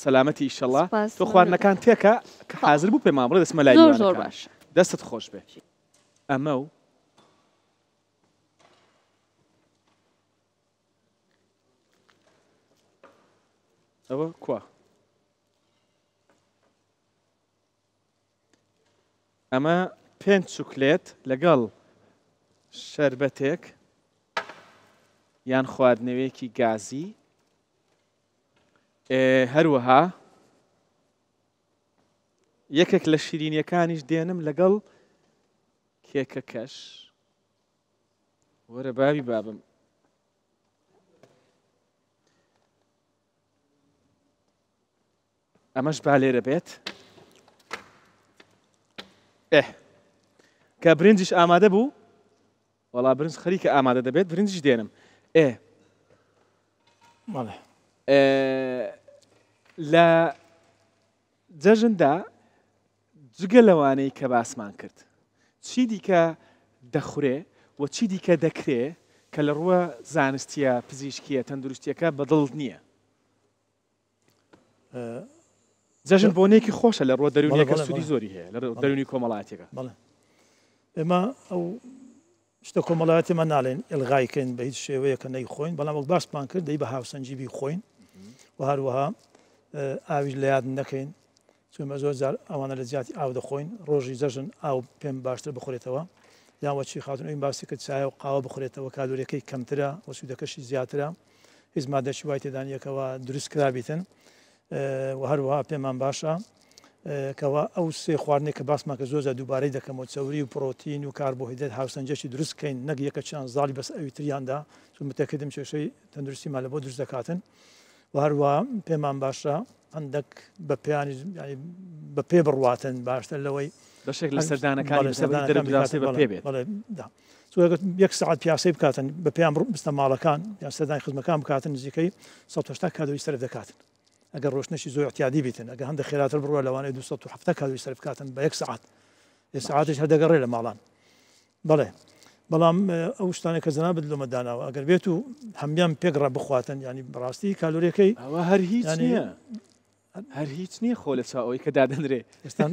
سەلامەتی ئیشەڵڵا تۆ خواردنەکان تێکە کە حازر بوو پێ مامڕۆ دەسمە لای زۆر باش دەستت خۆش بێ ئەمە و ئەوە کوا ئەمە پێنج چوکلێت لەگەڵ شەربەتێک یان خواردنەوەیەکی گازی هەروەها یەکێک لە شیرینیەکانیش دێنم لەگەڵ کێکەکەش وەرە باوی بابم ئەمەش با لێرە بێت کە برنجش ئامادە بوو وەڵا برنج خەریکە ئامادە دەبێت برنجش دێنم لە جەژندا جگە لەوانەی کە باسمان کرد چی دیکە دەخورێ و چی دیکە دەکرێ کە لە ڕووە زانستیە پزیشکیە تەندروستیەکە بەدڵ نییە جەژن بۆنێکی خۆشە لە ڕووە دەرونیەکە سوودی زۆری هەیە لە دەرونی کۆمەڵایەتێکە ئێمە ئەو شتە کۆمەڵایەتێمە ناڵێن ئێلغایکەین بە هیچ شێوەیەکە نەیخۆین بەڵام وەک باسمان کرد دەی بە هاوسەنجی بیخۆین و هەروەها ئاویش لە یاد نەکەین چونمە زۆر جار ئەوانە لە زیاتی ئاو دەخۆین ڕۆژی جەژن ئاو پێم باشتر بخورێتەوە یانوە چی خاتون ئەوین باسی کرد چایە و قاوە بخورێتەوە کالۆریەکەی کەمترە و سوودەکەشی زیاترە هیچ مادەشی وای تێدانیەکەوە دروست کرابیتن و هەروەها پێمان باشە کەوا ئەو سێ خواردنێک کە باسمان کە زۆر دووبارەی دەکەمەوە چەوری و پرۆتین و کاربۆهیدرات هاوسەنجەشی دروستکەین نەک یەکە چیان زاڵی بەس ئەوی تریاندا چون متەکدم کێشەی تەندروستیمان لە بۆ دروست دەکاتن و هەروە پێمان باشە هەندێک بە پێیانی بە پێ بڕواتن باشتر لەوەی بەشێک لە سەردانەکانی بە پێ بێت یەک سعات پیاسی بکاتن بە پێیان بستە ماڵەکان یان سەردانی خزمەکان بکاتن نزیکەی 180 کالۆری سەرف دەکاتن ئەگەر ڕۆشنەشی زۆر احتیادی بیتن ئەگە هەندێک خێراتر بڕوە لەوانەیە 270 کالۆری سەرف بکاتن بە یەک سعات سعاتش هەردەگەڕێ لە ماڵان بەڵێ بەڵام ئەو شتانێک کە جەنابەت لۆمە داناوە ئەگەر بێت و هەمیان پێگڕە بخواتن ینی بەڕاستی کالۆریەکەی ئەوە هەر هیچ نییە هەر هیچ نییە خۆ لە چاوەوەی کە دادەنرێ ئێستا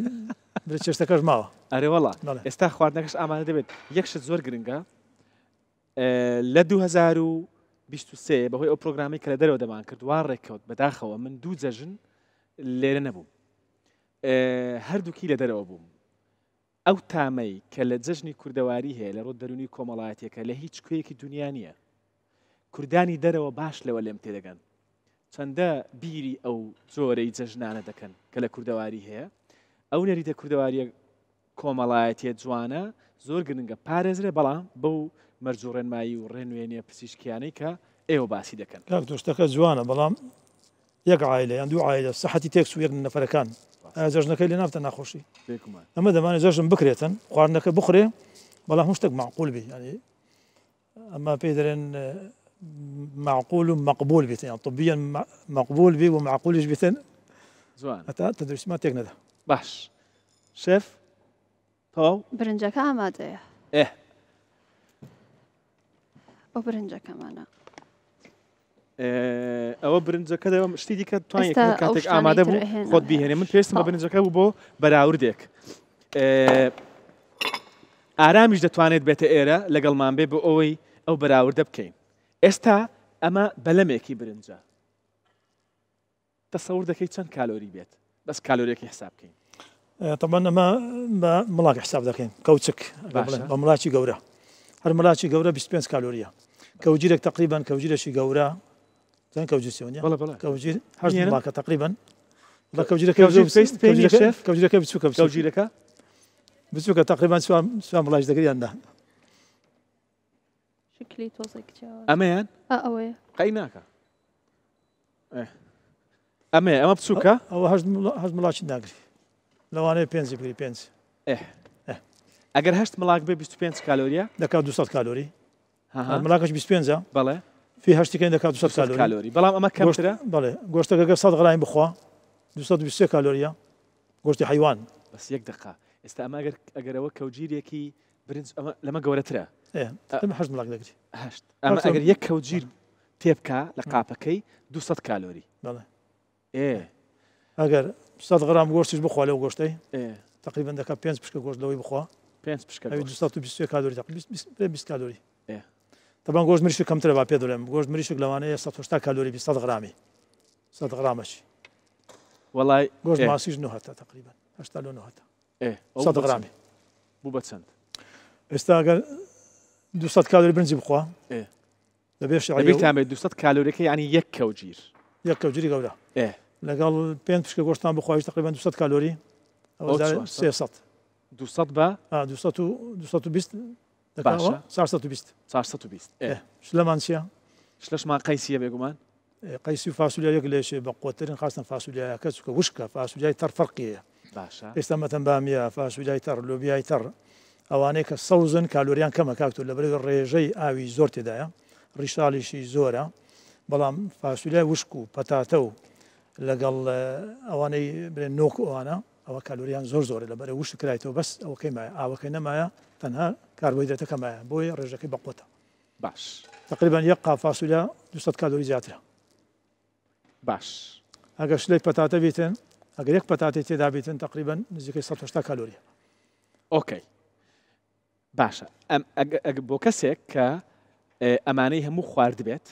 چێشتەکەش ماوە ئەرێ وەڵا ئێستا خواردنەکەش ئامادە دەبێت یەکشت زۆر گرنگە لە 2023 بەهۆی ئەو پرۆگرامی کە لە دەرەوە دەمان کرد وا ڕێککەوت بەداخەوە من 2 جەژن لێرە نەبووم هەردووکی لە دەرەوە بووم ئەو تامەی کە لە جەژنی کوردەواری هەیە لە ڕۆ دەرونی کۆمەڵایەتێکە لە هیچ کوێیەکی دنیا نییە کوردانی دەرەوە باش لەوە لێم تێدەگەن چەندە بیری ئەو جۆرەی جەژنانە دەکەن کە لە کوردەواری هەیە ئەو نەریتە کوردەواریە کۆمەڵایەتیە جوانە زۆر گرنگە پارێزرێ بەڵام بەو مەرجوڕێنمایی و ڕێنوێنیە پزیشکیانەی کە ئێوە باسی دەکەن کاکتۆشتەکە جوانە بەڵام یەک عایلە یان دوو عایلە سەحەتی تێکس و یەک نەفەرەکان جەژنەکەی لێ نافتە ناخۆشی ئەمە دەمانێت جەژن بکرێتن خواردنەکە بخورێ بەڵام هەموو شتێک معقول بێ ینی ئەمە پێی دەرێن معقول و مقبول بێتن یان طبیاً مقبول بێ و معقولیش بێتن جوان هەتا تەندروستیمان تێک نەدا باش شێف تەواو برنجەکە ئامادەیە ئەو برنجەکەمانە ئەوە برنجەکە دەوە شتی دیکە توانێت کاتێک ئامادە بوو خۆت بیهێنێ من پێویستم بە برنجەکە بوو بۆ بەراوردێک ئارامیش دەتوانێت بێتە ئێرە لەگەڵمان بێ بۆ ئەوەی ئەو بەراوردە بکەین ئێستا ئەمە بەلەمێکی برنجە تەسەور دەکەی چەند کالۆری بێت بەس کالۆریەکی حساب بکەین طبعا ئەمە بە مڵاک حساب دەکەین کەوچک بە مڵاکی گەورە هەر مڵاکی گەورە 25 کالۆریە کەوجیرێک تقریبا کەوجیرەشی گەورە زين كوجيسيونيا كوجير هرج ملاكة تقريبا لا كوجيرك كوجيرك بتسوكا كوجيرك بتسوكا تقريبا سوا ملاج دقري عندها شكلي توصيك أمان أوي قيناك أما بتسوكا أو هرج ملاج ناقري لو أنا بينزي بقري بينزي أجر هشت ملاك ب 25 كالوريا دكا 200 كالوري الملاكش 25 بله في هشت كاين دكا 200 كالوري بلا ما كم ترى بله قوشت أجر 100 غرايم بخوا 220 كالوريا قوشت حيوان بس يك دقة استأما أجر وك وجير يكي برنس لما جورة ترى لما هشت ملاك دقري هشت أما أجر يك وجير تيبكا لقابكي 200 كالوري بله أجر 100 غرام قوشتش بخوا لو قوشتي تقريبا دكا 5 بشكل قوش لوي بخوا 5 بشكل قوش 220 كالوري تقريبا 20 كالوري طبعا قوش مريشك كم ترى بابي دولم قوش مريشك لوانه 180 كالوري ب 100 غرامي 100 غرامش والله قوش ماسيج نوهتا تقريبا 8 لو نوهتا 100 غرامي بو بتسند استاقل 200 كالوري بنزي بخوا لبيش عليه تعمل 200 كالوري يعني يك كوجير قولا لقال بين بشكل قوش تام بخوا تقريبا 200 كالوري او 300 200 با 220 باشا صار 120 شلمانسيا شلاش مع قيسيه بيقومان قيسي فاصوليا يقليش بقوترين خاصه فاصوليا كسك وشكا فاصوليا تر فرقيه باشا استمت باميه فاصوليا تر لوبيا تر اوانيك صوزن كالوريان كما كاكتو لبري الريجي اوي زورتي دايا ريشالي شي زورا بلام فاصوليا وشكو بطاطو لقال اواني بنوك وانا او كالوريان زور لبري وش كرايتو بس او كيما او كينما تنها كربوهيدرات كما بوي رجعك بقوتها باش تقريبا يقع فاصوليا 200 كالوري زيادة باش اگر شلي بطاطا بيتن اگر يك بطاطا تدا بيتن تقريبا نزيك 180 كالوري اوكي باشا بۆ کەسێک کە ئەمانەی هەموو خوارد بێت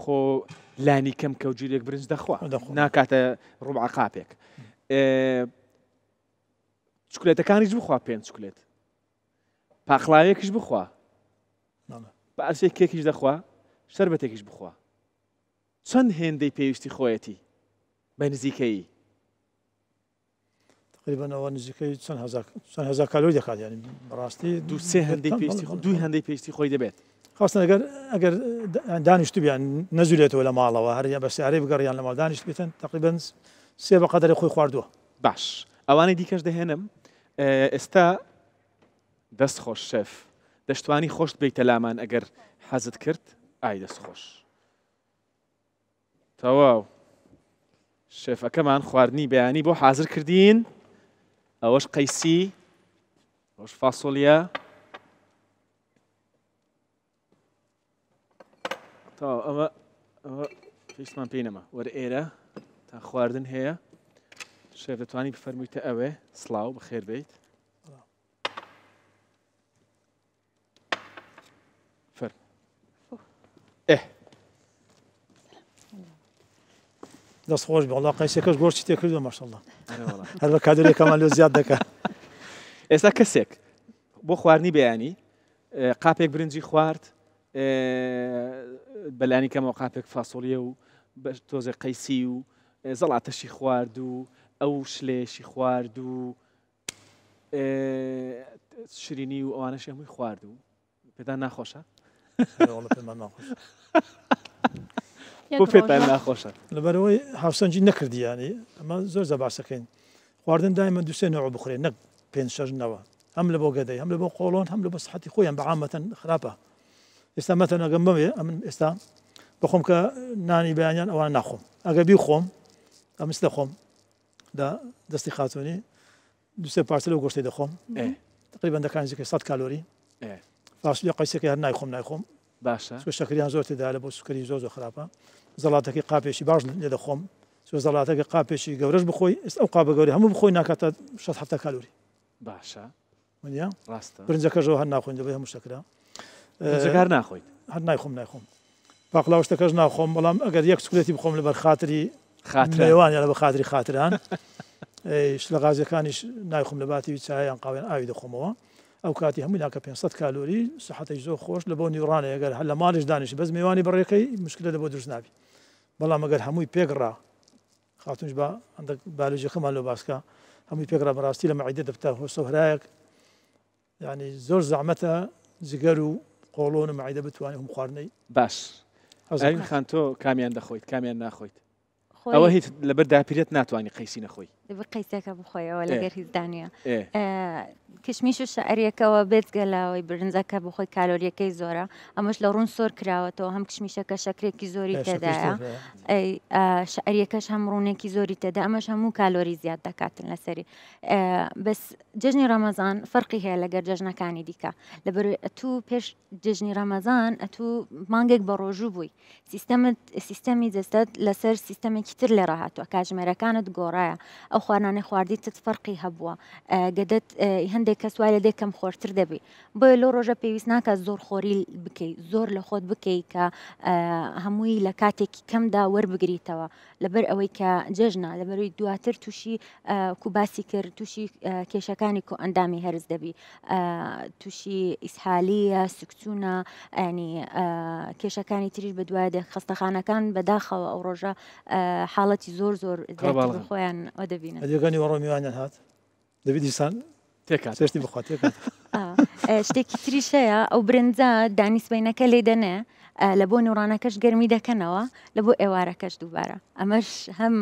خۆ لانی کەم کەوجیرێک برنج دەخوا ناکاتە ڕوبع قاپێک چکولێتەکانیش بخوا پێنج چکولێت پاخڵاوێکیش بخوا بەعسێک کێکیش دەخوا شەربەتێکیش بخوا چەند هێندەی پێویستی خۆیەتی بە نزیکەیی تقریبانەوە نزیکەی چەند هەزار کالۆری دەکات یعنی بەڕاستی دوو هەندەی پێویستی دوی هەندەی پێویستی خۆی دەبێت خاستن ئەگەر دانیشتو بیان نەزولێتەوە لە ماڵەوە هەر بە سیارەی بگەڕیان لە ماڵ دانیشت بێتن تقریبا سێ بە قەدەری خۆی خواردووە باش ئەوانەی دیکەش دەهێنم ئێستا دەست خۆش شەف دەشتوانی خۆشت بیتە لامان ئەگەر حەزت کرد ئای دەست خۆش تەواو شێفەکەمان خواردنی بەیانی بۆ حازر کردین ئەوەش قەیسی ئەوەش فاسۆلیا تەواو ئەمە پێویستمان پێی نەما وەرە ئێرە تا خواردن هەیە شێف دەتوانی بفەرموویتە ئەوێ سڵاو بەخێر بیت فەرم دەست خۆش بێ وەڵا قەیسەکەش گۆشتی تێ کردووە ماشەڵڵا هەر بە کادرێکەمان لێ زیاد دەکات ئێستا کەسێک بۆ خواردنی بەیانی قاپێک برنجی خوارد بەلانی کەمەوە قاپێک فاسۆلیە و تۆزێ قەیسی و زەڵاتەشی خوارد و ئەو شلێشی خوارد و شرینی و ئەوانەشی هەمووی خوارد و پێدا ناخۆشە بۆ پێتان ناخۆشە لەبەرەوەی هاوسەنجی نەکردی ینی ئەمە زۆر زەباسەکەین خواردن دایمە دووسێ نەوە بخورێن نەک پێنج شەش نەوە هەم لە بۆ گەدەی هەم لە بۆ قۆڵۆن هەم لە بە سەحەتی خۆیان بەعامەتەن خراپە ئێستا مەتەن ئەگەم بمێ ئەمن ئێستا بخۆم کە نانی بەیانیان ئەوان ناخۆم ئەگە بی خۆم ئەمس دەخۆم دەستی خاتونی دووسێ پارچە لەو گۆشتەی دەخۆم تقریبا دەکان نزیکەی 100 کالۆری فاسولی قەیسەکەی هەر نایخۆم باشە شەکریان زۆر تێدا لە بۆ سوکەری زۆر خراپە زەڵاتەکەی قاپێکی باش لێ دەخۆم زەڵاتەکە قاپێکی گەورەش بخۆی ئێستا ئەو قاپە گەوری هەموو بخۆی ناکاتە 6 کالۆری باشە وانیا ڕاستە برنجەکەشەوە هەر ناخۆین دەبێ هەموو شەکرا جگار ناخۆیت هەر نایخۆم باقلاوشتەکەش ناخۆم بەڵام ئەگەر یەک سکولێتی بخۆم لەبەر خاتری میوانیان لە بە خاتری خاتران شلەغازەکانیش نایخۆم لە باتی چایان قاوێن ئاوی دەخۆمەوە ئەو کاتی هەمووی ناکە 500 کالۆری سەحەتەی زۆر خۆش لە بۆ نیوڕانە ئەگەر هەر لە ماڵیش دانیش بەس میوانی بەڕێکەی مشکلە لە بۆ دروست نابی بەڵام ئەگەر هەمووی پێگڕا خاتونش بە هەندێک بالۆجیەکەمان لە باسکە هەمووی پێگڕا بەڕاستی لە مەعیدە دەبتە هۆسەهرایەک یعنی زۆر زەحمەتە جگەر و قۆڵۆن و مەعیدە بتوانێت هەموو خواردنەی باش ئەوین خان تۆ کامیان دەخۆیت کامیان ناخۆیت ئەوە هیچ لەبەر داپیرێت ناتوانانی قەیسی نەخۆی بە قەیسەکە بخۆیەوە لەگەر هیچ دانیە کشمیش و شعریەکەەوە بێتگەلاوەی برنجەکە بخۆی کالۆریەکەی زۆرە ئەمەش لە ڕوون سۆر کراوەتەوە هەم کشمیشەکە شەکرێکی زۆری تێدایە شعریەکەش هەم ڕوونێکی زۆری تێدا ئەمەش هەموو کالۆری زیاد دەکاتن لەسەری بەس جژنی ڕەمەزان فەرقی هەیە لەگەر جژنەکانی دیکە لەبەر ئەتوو پێش جژنی ڕەمەزان ئەتوو مانگێک بە ڕۆژوو بووی سیستەمی جەستەت لەسەر سیستەمێکی تر لێ ڕاهاتوە کاتژمێرەکانت گۆڕایە ئەو خواردنانەی خواردی تت فەرقی هەبووە گەدەت هەندێک کەس وای لە دێکەم خۆرتر دەبێ بۆیە لەو ڕۆژە پێویست ناکە زۆر خۆری بکەیت زۆر لە خۆت بکەیت کە هەمووی لە کاتێکی کەمدا وەربگریتەوە لەبەر ئەوەی کە جێژنا لەبەروی دواتر تووشی کوباسی کرد تووشی کێشەکانی کۆ ئەندامی هەرز دەبی تووشی ئیسحالیە سکچوونە ینی کێشەکانی تریش بە دوای خستەخانەکان بەداخەوە ئەو ڕۆژە حاڵەتی زۆر خۆیان ئەو دەبینە ئەدەگەنی وەڕۆمیوانیان هات دەبی دیسان تێکاتی بخوات شتێکی تریش هەیە ئەو برنجە دانیسبینەکە لێ دەنێ لە بۆ نێوڕانەکەش گەرمی دەکەنەوە لە بۆ ئێوارەکەش دووبارە ئەمەش هەم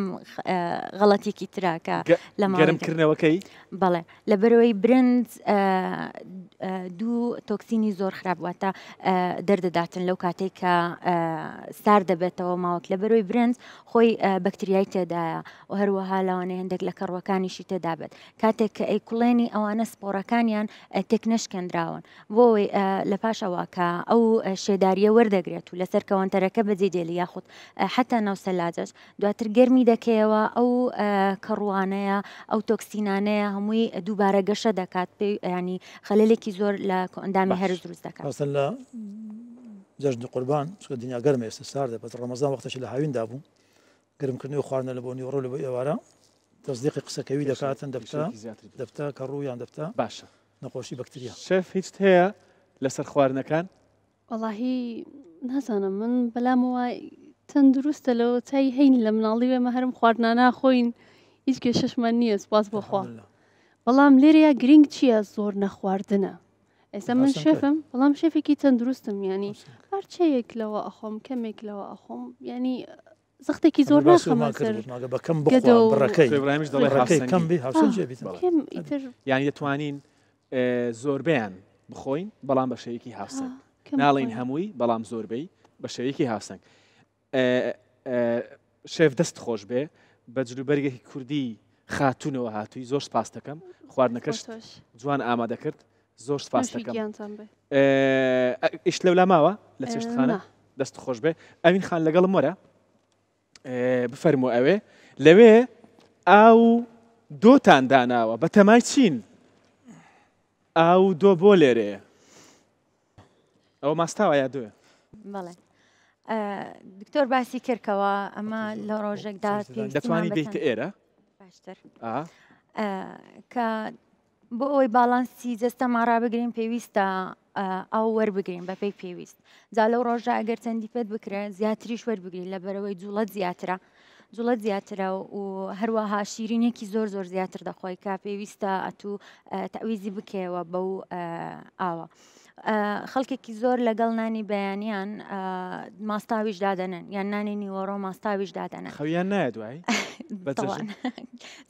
غەڵەتێکی تراکە لە گەرمکردنەوەکەی بەڵێ لەبەرەوەی برنج دوو تۆکسینی زۆر خراپ واتە دەردەداتن لەو کاتێک کە سار دەبێتەوە ماوەک لەبەرەوەی برنج خۆی بەکتریای تێدایە و هەروەها لەوانەیە هەندێک لە کەڕوەکانیشی تێدابێت کاتێک کە ئەیکوڵێنی ئەوانە سپۆرەکانیان تێک نەشکێنراون بۆی لە پاشەوە کە ئەو شێداریە وەردەگرێت و لەسەر کەوەنتەرەکە بەجێدێلی یاخود حتا ناوسەلاجەش دواتر گەرمی دەکەیەوە ئەو کەڕوانەیە ئەو تۆکسینانەیە هەمووی دووبارە گەشە دەکات پێی ینی خەلەلێکی زۆر لە ئەندامی هەرز دروست دەکات لە جەژنی قوربان چکە دنیا گەرمە ئێستا ساردە بەس ڕەمەزان وەختەشی لە هاویندا بوو گەرمکردنەوەی خواردنە لە بۆ نیوەڕۆ لە بۆ ئێوارە تەصدیقی قسەکەوی دەکاتن دەبتە کە ڕوویان دەبتە باشە نەخۆشی بەکتریا شێف هیچ هەیە لەسەر خواردنەکان وەڵاهی نازانم من بەلامەوە تەندروستە لەوە چای هەین لە مناڵی وێمە هەرم خواردنا ناخۆین هیچ کێشەشمان نییە سپاس بۆخوا بەڵام لێرەیە گرنگ چییە زۆر نەخواردنە ئێستا من هاوسەنگ شێفم بەڵام شێفێکی تەندروستم ینی هەرچەیەک لەوە ئەخۆم کەمێک لەوە ئەخۆم ینی زەختێکی زۆر ناخەمە سەر بەکەم گەدە و بڕەکەی ئیبراهیمیش دەڵێ بڕەکەی کەم هاوسەنگی بی هاوسەنگی بیت کەم ئیتر یانی دەتوانین زۆربیان بخۆین بەڵام بە شێوەیەکی هاوسەنگ کەم ناڵین بخۆین. هەمووی بەڵام زۆربەی بە شێوەیەکی هاوسەنگ شێف دەست خۆش بێ بە جلوبەرگێکی کوردی خاتونەوە هاتووی زۆر سپاس دەکەم خواردنەکەش خۆتۆش. جوان ئامادە کرد زۆر سپاس باشی دەکەم گیانتان بێ ئیش لەولا ماوە لە چێشتخانە نا. دەست خۆش بێ ئەوین خان لەگەڵم وەرە بفەرمو ئەوێ لەوێ ئاو دۆتان داناوە بە تەمای چین ئاو دۆ بۆ لێرەیە ئەوە ماستاوە یا دوێ بەڵێ دکتۆر باسی کردکەوە ئەمە لە ڕۆژێکدا دەتوانی بیتە ئێرە باشتر ئا کە بۆ ئەوەی باڵانسی جەستە ماڕا بگرین پێویستە ئەو وەربگرین بە پێی پێویست جا لەو ڕۆژە ئەگەر چەندی پێت بکرێ زیاتریش وەربگرین لە بەرەوەی جوڵەت زیاترە جوڵەت زیاترە و هەروەها شیرینێکی زۆر زۆر زیاتر دەخۆی کە پێویستە ئەتوو تەویزی بکەوە بەو ئاوە. خەڵکێکی زۆر لەگەڵ نانی بەیانیان ماستاویش دادەنن یان نانی نیوەڕۆ ماستاویش دادەنن خەویان نایە دوایی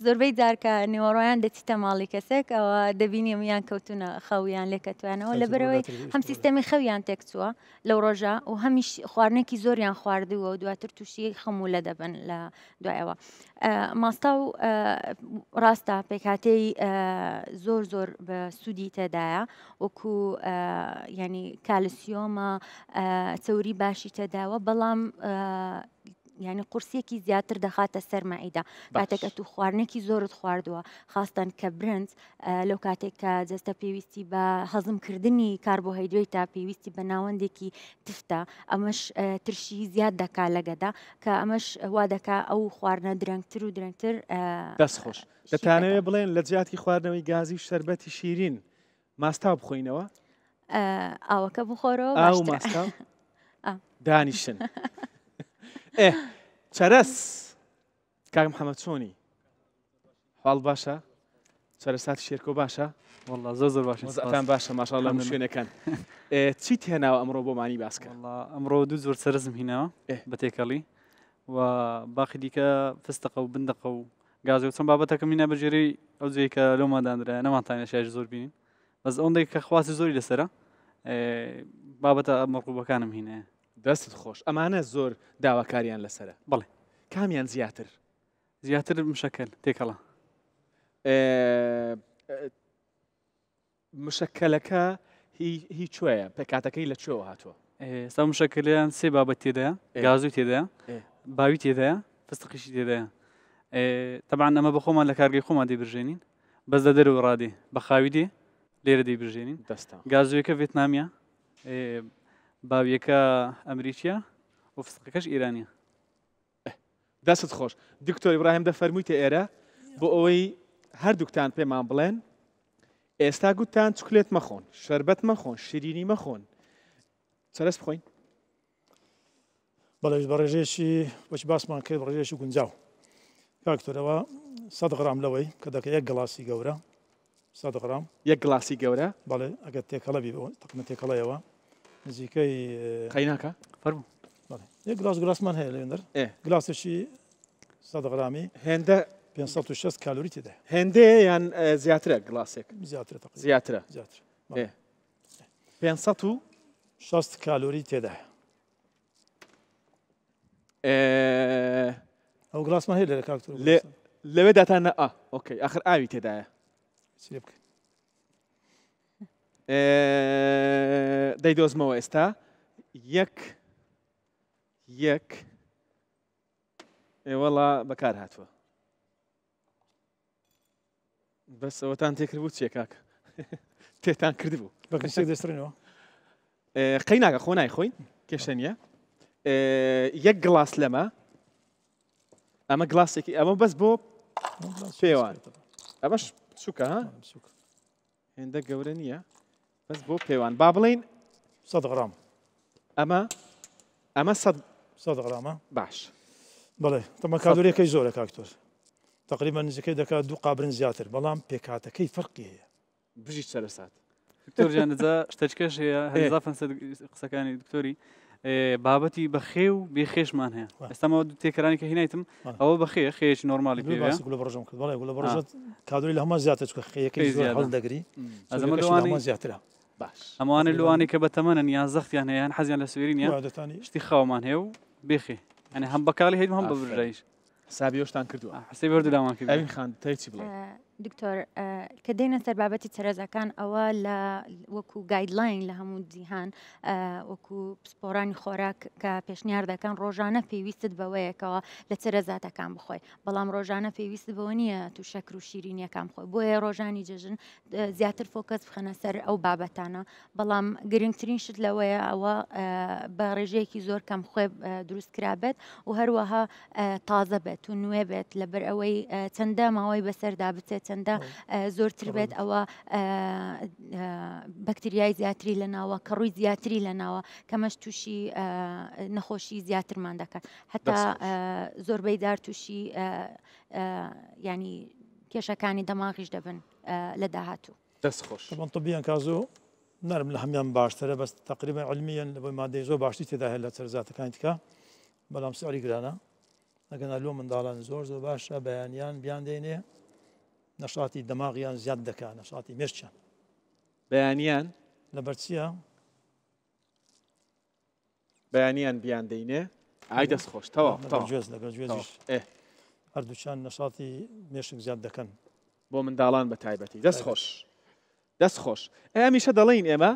زۆربەی جارکە نیوەڕۆیان دەچیتە ماڵی کەسێک ئەوە دەبینی میان کەوتونە خەویان لێکەتوانەوە لە بەرەوەی هەم سیستەمی خەویان تێکچووە لەو ڕۆژە و هەمیش خواردنێکی زۆریان خواردووە و دواتر تووشی خەموو لە دەبن لە دوایەوە ماستا و ڕاستە پێکاتەی زۆر زۆر بە سوودی تێدایە وەکو ینی کالسیۆمە چەوری باشی تێداوە بەڵام ینی قورسێکی زیاتر دەخاتە سەرمائیدا کاتێکە تو خواردنێکی زۆرت خواردووە خاستان کە برنج لەو کاتێک کە جەستە پێویستی بە هەزمکردنی کاربۆهایدرێت تا پێویستی بە ناوەندێکی تفتە ئەمەش ترشی زیاد دەکا لەگەدا کە ئەمەش وا دەکا ئەو خواردنە درەنگتر و درەنگتر دەست خۆش دەتانەوێت بڵێن لە جیاتی خواردنەوەی گازی و شەربەتی شیرین ماستا بخۆینەوە ئاوەکە بخۆرەوە ئاو ماستا دانیشن چەرەس کاک محەممەد چۆنی حاڵ باشە چەرەساتی شێرکۆ باشە والله زۆر زۆر باش ئەتان باشە ماشاءالله شوێنەکان چیت هێناوە ئەمڕۆ بۆمانی باسکە ئەمڕۆ دوو زۆر سەرزم هینەوە بە تێکەڵی و باقی دیکە فستەقە و بندەقە و گازی و چەند بابەتەکە مینە بەجێری ئەو جێی کە لەو مادانرا نەمانتانە شاژ زۆر بینین بەس ئەوەندەی کە خواستی زۆری لەسرە بابەتە مەڕقوبەکانم هینەیە دەستت خۆش ئەمانە زۆر داواکاریان لەسرە بەڵێ کامیان زیاتر مشەکەل تێکەڵە مشەکەلەکە هیچ کوێیە پێکاتەکەی لە کوێوە هاتووە ئێستا مشەکەلیان سێ بابەت تێدایە گازوی تێدایە باوی تێدایە فستقیشی تێدایە طبعا ئەمە بە خۆمان لە کارگەی خۆمان دەیبژێنین بەس لە دەرەوە ڕادێ بە خاوی دێ لێرە دەیبژێنین دەستا گازویەکە ڤێتنامیە باویەکە ئەمریکیە و فستقەکەش ئیرانیە دەست خۆش دکتۆر ئیبراهیم دەفەرموویتە ئێرە بۆ ئەوەی هەردووکتان پێمان بڵێن ئێستا گوتان چکلێت مەخۆن شەربەت مەخۆن شیرینی مەخۆن چەرەس بخۆین بەڵێ بە ڕێژێکی وەچ باسمان کرد ڕێژێکی گونجاو کاکتۆرەوە 100 غرام لەوەی کە دەکە یەک گڵاسی گەورە 100 غرام یەک گڵاسی گەورە بەڵێ ئەگەر تێکەڵە بی تەقمە تێکەڵەیەوە نزیکەی قەیناکە فەرموو یەک گڵاسمان هەیە لەوێندەر گلاسێکی 100 غرامی هێندە 560 کالۆری تێدا هێندەیە یان زیاترە گڵاسێک زیاترە 560 کالۆری تێدا ئەو گلاسمان هەیە لە کاکتۆر لەوێ داتانە ئۆکەی ئاخر ئاوی تێدایە دەیدۆزمەوە ئێستا یەک وەڵا بەکار هاتووە بەس ئەوەتان تێکرد بوو چیە کاکە تێتان کردبوو بەکەسێک دەسترێنەوە قەی ناکە خۆ نایخۆین کێشە نییە یەک گڵاس لەمە ئەمە گڵاسێکی ئەمە بەس بۆ پێوان ئەمەش سوکە هێندە گەورە نییە بەس بۆ پێوان با بڵین 100 غرام ئەمە 100 غرامە باش بەڵێ تەمە کالۆریەکەی زۆرە کاکتۆر تقریبا نزیکەی دەکات 2 قابرن زیاتر بەڵام پێکهاتەکەی فەرقی هەیە بژیت سەرسات دکتۆر جا شتێکەش هەیە هەزافەن قسەکانی دکتۆری بابەتی بەخێ و بێخێشمان هەیە ئێستامەوە تێکەرانی کە هینایتم ئەوە بەخێ خێکی نۆرمالی پێ ڕژم کرد بەڵێ گوڵە ڕژت کادوری لە هەمە زیاتر چکە خەیەکەی زۆر هەڵدەگری ئەزەمە زیاترە باش ئەمانە لەوانی کە بەتەمەنن یان زەختیان هەیەیان حەزیان لە سوێری نیە شتی خاومان هەیە و بێخێ ئەنێ هەم بەکاڵی هەیت هەم بەبژایش حسابیۆشتان کردووە حسەی بەردەدامان کرد ئەوین خان تایچی بڵێ دکتۆر کە دێنە سەر بابەتی سەرەزەکان ئەوە لە وەکو گایدلاین لە هەموو جیهان وەکو پسپۆرانی خۆراک کە پێشنیار دەکەن ڕۆژانە پێویستت بەوەیەکەوە لە سەرەزاتەکان بخۆی بەڵام ڕۆژانە پێویست بەوە نییە تو شەکر و شیرینیەکان بخۆی بۆیە ڕۆژانی جەژن زیاتر فۆکەس بخەنە سەر ئەو بابەتانە بەڵام گرنگترین شت لەوەیە ئەوە بە ڕێژەیەکی زۆر کەم خۆی دروست کرابێت و هەروەها تازە بێت و نوێ بێت لەبەر ئەوەی چەندە ماوەی بەسەردا بچێت چەندە زۆرتر بێت ئەوە بەکتریای زیاتری لە ناوە کەڕووی زیاتری لە ناوە کەمەش تووشی نەخۆشی زیاترمان دەکات حتا زۆربەی دار تووشی ینی کێشەکانی دەماغیش دەبن لە داهاتوو دەست خۆش طبیان کازۆ نرم لە هەمیان باشترە بەس تقریبا علمیان لە بۆی مادەی زۆر باشی تێدا هەیە لە سەرزاتەکانی تکە بەڵام سعری گرانە ئەگەنا لۆ منداڵان زۆر باشە بەیانیان بیان دێنێ نەشاتی دەماغیان زیاد دەکات نەشاتی مێشتیان بەیانیان لەبەر چییە؟ بەیانیان بیان دەینێ ئای دەست خۆش تەواو گوێز لەگەڵ گوێزیش هەردووچان نەشاتی مێشک زیاد دەکەن بۆ منداڵان بە تایبەتی دەست خۆش دەست خۆش هەمیشە دەڵێن ئێمە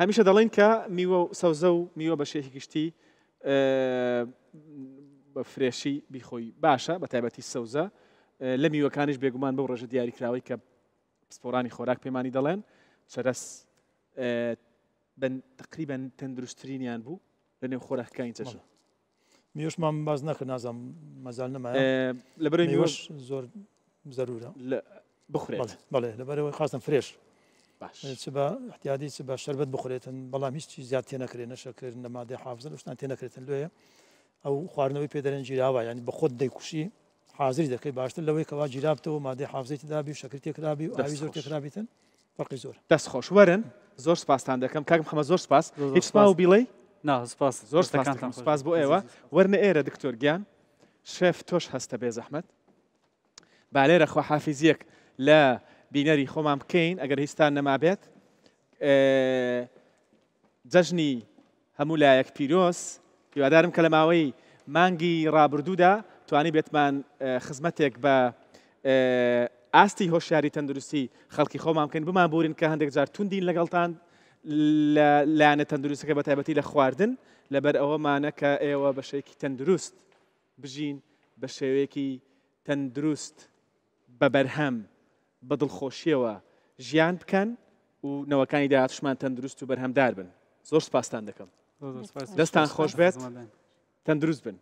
هەمیشە دەڵێن کە میوە و سەوزە و میوە بە شێکی گشتی بە فرێشی بیخۆی باشە بە تایبەتی سەوزە لە میوەکانیش بێگومان بەو ڕێژە دیاریکراوەی کە پسپۆرانی خۆراک پێمانی دەڵێن چەرەس تقریبا تەندروستترینیان بوو لە نێو خۆراکەکانی جەژن میوەشمان باز نەکرد نازانم مەزال نەمایە لەبەرەوەی میوەش زۆر زەرورە بخورێت بەڵێ لەبەرەوەی خاستن فرێش باش چ بە احتیادی چ بە شەربەت بخورێتن بەڵام هیچی زیاد تێ نەکرێت نەشەکرد لە مادەی حافزە شتان تێ نەکرێتن لێە ئەو خواردنەوەی پێدەرێن جیراوە ینی بە خۆت دەیکوشی حاضری دەکەی باشتر لەوەی کەوا جیرابتەوە مادەی حافزەی تدابی و شەکر تێکرابی و ئاوی زۆر تێکرابیتن فەرقی زۆر دەست خۆش وەرن زۆر سپاسان دەکەم کاک محەممەد زۆر سپاس هیچ سپا و بیڵێ زۆر سپاس بۆ ئێوە وەرنە ئێرە دکتۆر گیان شێف تۆش هەستە بێ زەحمەت با لێرە خوا حافیزیەک لە بینەری خۆمان بکەین ئەگەر هیچتان نەمابێت جەژنی هەموو لایەک پیرۆز هیوادارم کە لە ماوەی مانگی ڕابردوودا توانی بێتمان خزمەتێک بە ئاستی هۆشیاری تەندروستی خەڵکی خۆمان بکەین بمان بورین کە هەندێک جار توندین لەگەڵتان لایەنە تەندروستەکە بە تایبەتی لە خواردن لەبەر ئەوەمانە کە ئێوە بە شێوەیەکی تەندروست بژین بە شێوەیەکی تەندروست بە بەرهەم بە دڵخۆشیەوە ژیان بکەن و نەوەکانی داهاتوشمان تەندروست و بەرهەمدار بن زۆر سپاسان دەکەم دەستان خۆش بێت تەندروست بن